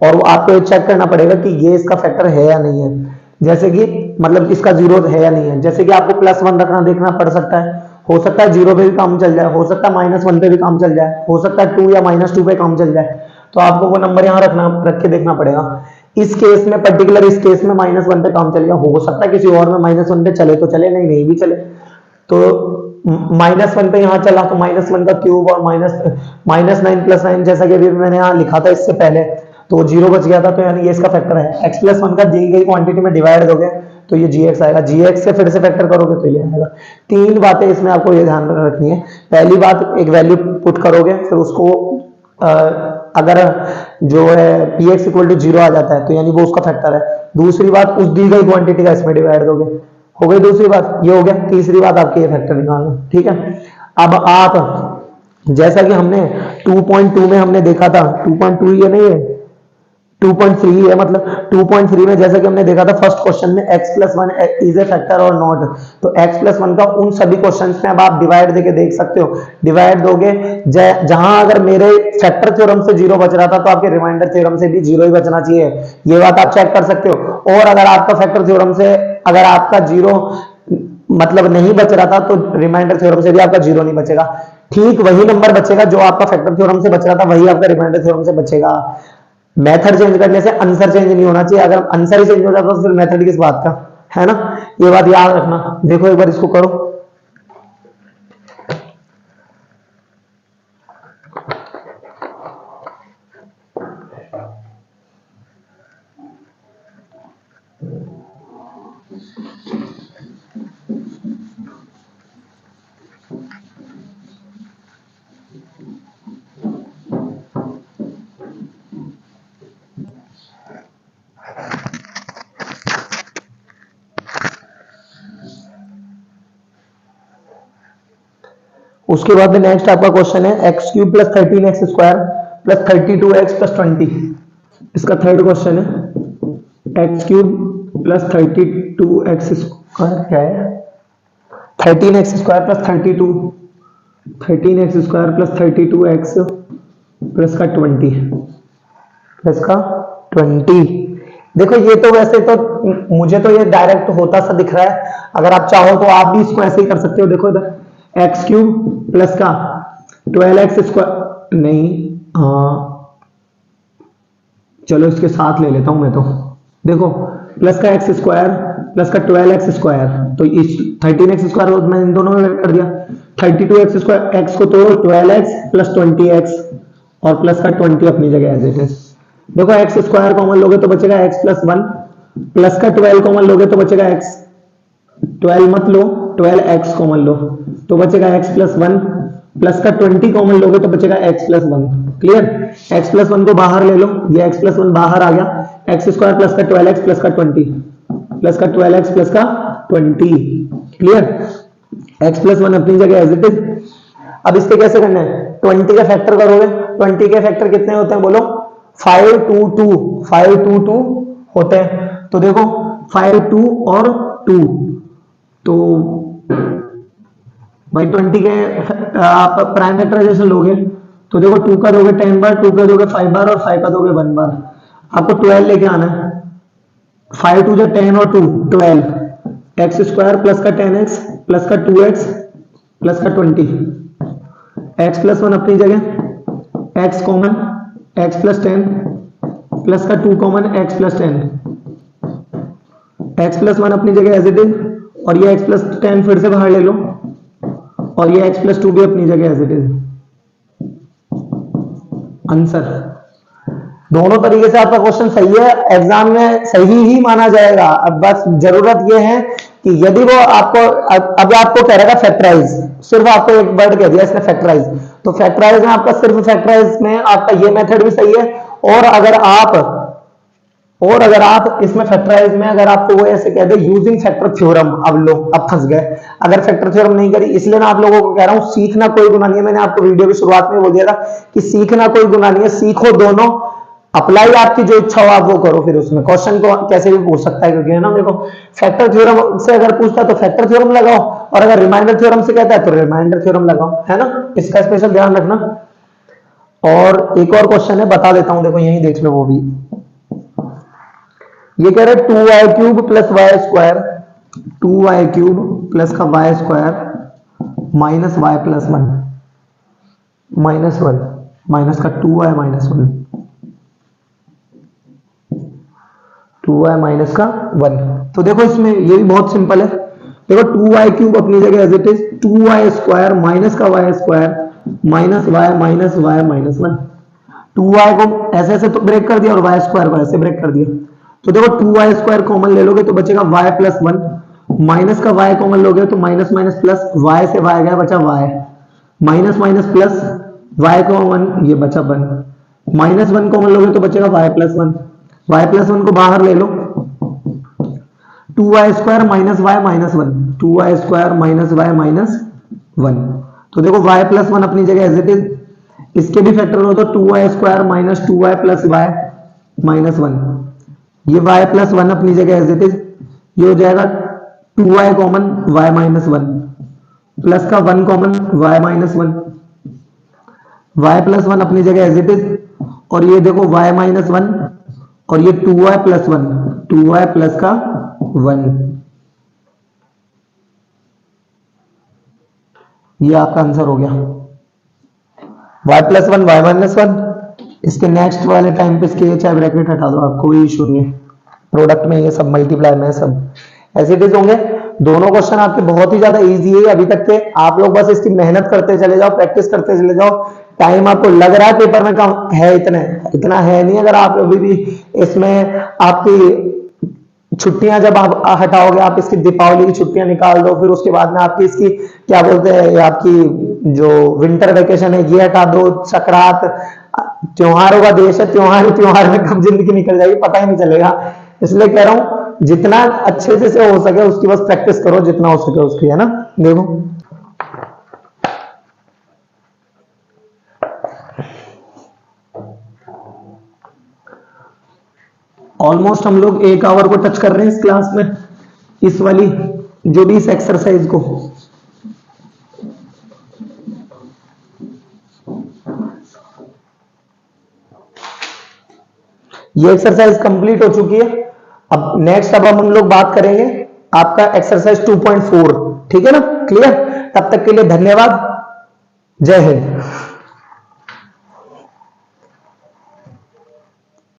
और वो आपको चेक करना पड़ेगा कि ये इसका फैक्टर है या नहीं है। जैसे कि मतलब इसका जीरो है या नहीं है, जैसे कि आपको +1 रखना देखना पड़ सकता है, हो सकता है 0 पे भी काम चल जाए, हो सकता है -1 पे भी काम चल जाए, हो सकता है 2 या -2 पे काम चल जाए, तो आपको वो नंबर यहाँ रख के देखना पड़ेगा। इस केस में पर्टिकुलर इस केस में -1 पे काम चलेगा, हो सकता है किसी और में -1 पे चले तो चले, नहीं भी चले तो -1 पे यहाँ चला तो -1 का क्यूब और -9 + 9 जैसा कि अभी मैंने यहाँ लिखा था इससे पहले, तो 0 बच गया था, तो यानी ये इसका फैक्टर है। x + 1 का दी गई क्वांटिटी में डिवाइड दोगे तो ये gx आएगा, gx से फिर से फैक्टर करोगे तो ये आएगा। तीन बातें इसमें आपको ये ध्यान रखनी है। पहली बात, एक वैल्यू पुट करोगे, फिर उसको अगर जो है px = 0 आ जाता है तो यानी वो उसका फैक्टर है। दूसरी बात, उस दी गई क्वांटिटी का इसमें डिवाइड दोगे, हो गई दूसरी बात, ये हो गया। तीसरी बात आपके ये फैक्टर निकालना, ठीक है। अब आप जैसा कि हमने 2.2 में हमने देखा था, 2.2 ये नहीं है 2.3 है, मतलब 2.3 में जैसा कि हमने देखा था फर्स्ट क्वेश्चन में x + 1 इज ए फैक्टर और नॉट, तो x + 1 का उन सभी क्वेश्चंस में अब आप डिवाइड देके देख सकते हो। डिवाइड दोगे जहां अगर मेरे फैक्टर थ्योरम से 0 बच रहा था तो आपके रिमाइंडर थ्योरम से भी 0 ही बचना चाहिए, ये बात आप चेक कर सकते हो। और अगर आपका फैक्टर थ्योरम से अगर आपका 0 मतलब नहीं बच रहा था तो रिमाइंडर थ्योरम से भी आपका 0 नहीं बचेगा। ठीक वही नंबर बचेगा जो आपका फैक्टर थ्योरम से बच रहा था, वही आपका रिमाइंडर थ्योरम से बचेगा। मेथड चेंज करने से आंसर चेंज नहीं होना चाहिए, अगर आंसर ही चेंज हो जाता तो फिर मेथड किस बात का, है ना। ये बात याद रखना। देखो एक बार इसको करो, उसके बाद में नेक्स्ट आपका क्वेश्चन है x³ + 13x² + 32x + 20। इसका थर्ड क्वेश्चन है x³ + 32x² क्या है, 13x² + 32, 13x² + 32x प्लस का 20 प्लस का 20। देखो ये तो वैसे तो मुझे तो ये डायरेक्ट होता सा दिख रहा है, अगर आप चाहो तो आप भी इसको ऐसे ही कर सकते हो। देखो इधर x³ प्लस का 12x², नहीं हाँ चलो इसके साथ ले लेता हूं मैं तो। देखो प्लस का x² प्लस का 12x², तो इस 13x² को मैंने इन दोनों में कर दिया। 32x², x को तो 12x + 20x और प्लस का 20 अपनी जगह एज इट इज। देखो x² कॉमन लोगे तो बचेगा x + 1, प्लस का 12 कॉमन लोगे तो बचेगा x, 12 मत लो 12x कॉमन लो तो बचेगा x + 1, प्लस का 20 कॉमन लोगे तो बचेगा x + 1। क्लियर, x + 1 को बाहर ले लो, ये x + 1 बाहर आ गया, x² प्लस का 12x प्लस का 20 प्लस का 12x प्लस का 20। क्लियर, x + 1 अपनी जगह एज इट इज। अब इसके कैसे करना है, 20 का फैक्टर करोगे, 20 के फैक्टर कितने होते हैं बोलो, 5 2 2, 5 2 2 होते हैं। तो देखो 5 2 और 2, तो भाई 20 के आप प्राइम फैक्टराइजेशन लोगे तो देखो 2 का दोगे 10 बार, 2 का दोगे 5 बार और 5 का दोगे 1 बार। आपको 12 लेके आना है, 5 2 जो 10 और 2 12, x² प्लस का 10x प्लस का 2x प्लस का 20 x प्लस 1 अपनी जगह, x common x plus 10 plus का 2 common x plus 10, x plus 1 अपनी जगह एज इट इज, और ये x प्लस 10 फिर से बाहर ले लो, और ये x प्लस 2 भी अपनी जगह एज इट इज। आंसर दोनों तरीके से आपका क्वेश्चन सही है, एग्जाम में सही ही माना जाएगा। अब बस जरूरत यह है कि यदि वो आपको अब आपको कह रहेगा फैक्टराइज, सिर्फ आपको एक वर्ड कह दिया इसने फैक्टराइज, तो फैक्टराइज में आपका सिर्फ फैक्टराइज में आपका ये मेथड भी सही है। और अगर आप इसमें फैक्टराइज में अगर आपको वो ऐसे कह दे यूजिंग फैक्टर थ्योरम, अब फंस गए। अगर फैक्टर थ्योरम नहीं करी, इसलिए मैं आप लोगों को कह रहा हूं सीखना कोई गुनाह नहीं है। मैंने आपको वीडियो की शुरुआत में बोल दिया था कि सीखना कोई गुनाह नहीं है, सीखो दोनों, अप्लाई आपकी जो इच्छा हो आप वो करो। फिर उसमें क्वेश्चन को कैसे भी पूछ सकता है, क्योंकि है ना, देखो फैक्टर थ्योरम से अगर पूछता है तो फैक्टर थ्योरम लगाओ, और अगर रिमाइंडर थ्योरम से कहता है तो रिमाइंडर थ्योरम लगाओ, है ना, इसका स्पेशल ध्यान रखना। और एक और क्वेश्चन है, बता देता हूं, देखो यही देख लो, वो भी ये कह रहे 2y cube plus y square, 2y cube plus का y square minus y plus 1 minus 1 minus का 2y माइनस 1, 2y माइनस का 1। तो देखो इसमें ये भी बहुत सिंपल है, देखो 2y क्यूब अपनी जगह as it is, 2y square minus का y square minus y minus 1। 2y को ऐसे ऐसे तो ब्रेक कर दिया और वाई स्क्वायर को ऐसे ब्रेक कर दिया, तो देखो 2y स्क्वायर कॉमन ले लोगे तो बचेगा y प्लस 1, माइनस का y कॉमन लोगे तो माइनस माइनस प्लस, y से y गया बचा y, minus minus plus y common ये बचा 1, माइनस 1 कॉमन लोगे तो बचेगा y प्लस 1, y प्लस 1 को बाहर ले लो, 2y square minus y minus 1, 2y square minus y minus 1। तो देखो y प्लस 1 अपनी जगह एज इट इज, इसके भी फैक्टर हो तो 2y square minus 2y plus y minus 1, ये y प्लस 1 अपनी जगह एज इट इज, ये हो जाएगा 2y common y minus 1 plus का 1 common y minus 1, y plus 1 अपनी जगह एज इट इज, और ये देखो y माइनस 1 और ये 2y प्लस 1, 2y प्लस का 1, ये आपका आंसर हो गया y प्लस 1 y माइनस 1। इसके नेक्स्ट वाले टाइम पे इसके चाहे ब्रैकेट हटा दो, आप कोई इशू नहीं है, प्रोडक्ट में ये सब मल्टीप्लाई में सब एज इट इज होंगे। दोनों क्वेश्चन आपके बहुत ही ज्यादा इजी है अभी तक के, आप लोग बस इसकी मेहनत करते चले जाओ, प्रैक्टिस करते चले जाओ। टाइम आपको लग रहा है पेपर में कम है, इतना है नहीं। अगर आप अभी भी इसमें आपकी छुट्टियां जब आप हटाओगे, आप इसकी दीपावली की छुट्टियां निकाल दो, फिर उसके बाद में आपकी इसकी क्या बोलते हैं, आपकी जो विंटर वेकेशन है ये हटा दो, सकरात, त्योहारों का देश है, त्योहार में कब जिंदगी निकल जाएगी पता ही नहीं चलेगा। इसलिए कह रहा हूं जितना अच्छे से हो सके उसकी बस प्रैक्टिस करो, जितना हो सके उसकी, है ना। देखो ऑलमोस्ट हम लोग 1 आवर को टच कर रहे हैं इस क्लास में, इस वाली जो भी इस एक्सरसाइज को। ये एक्सरसाइज कंप्लीट हो चुकी है। अब नेक्स्ट अब हम लोग बात करेंगे आपका एक्सरसाइज 2.4, ठीक है ना, क्लियर। तब तक के लिए धन्यवाद, जय हिंद।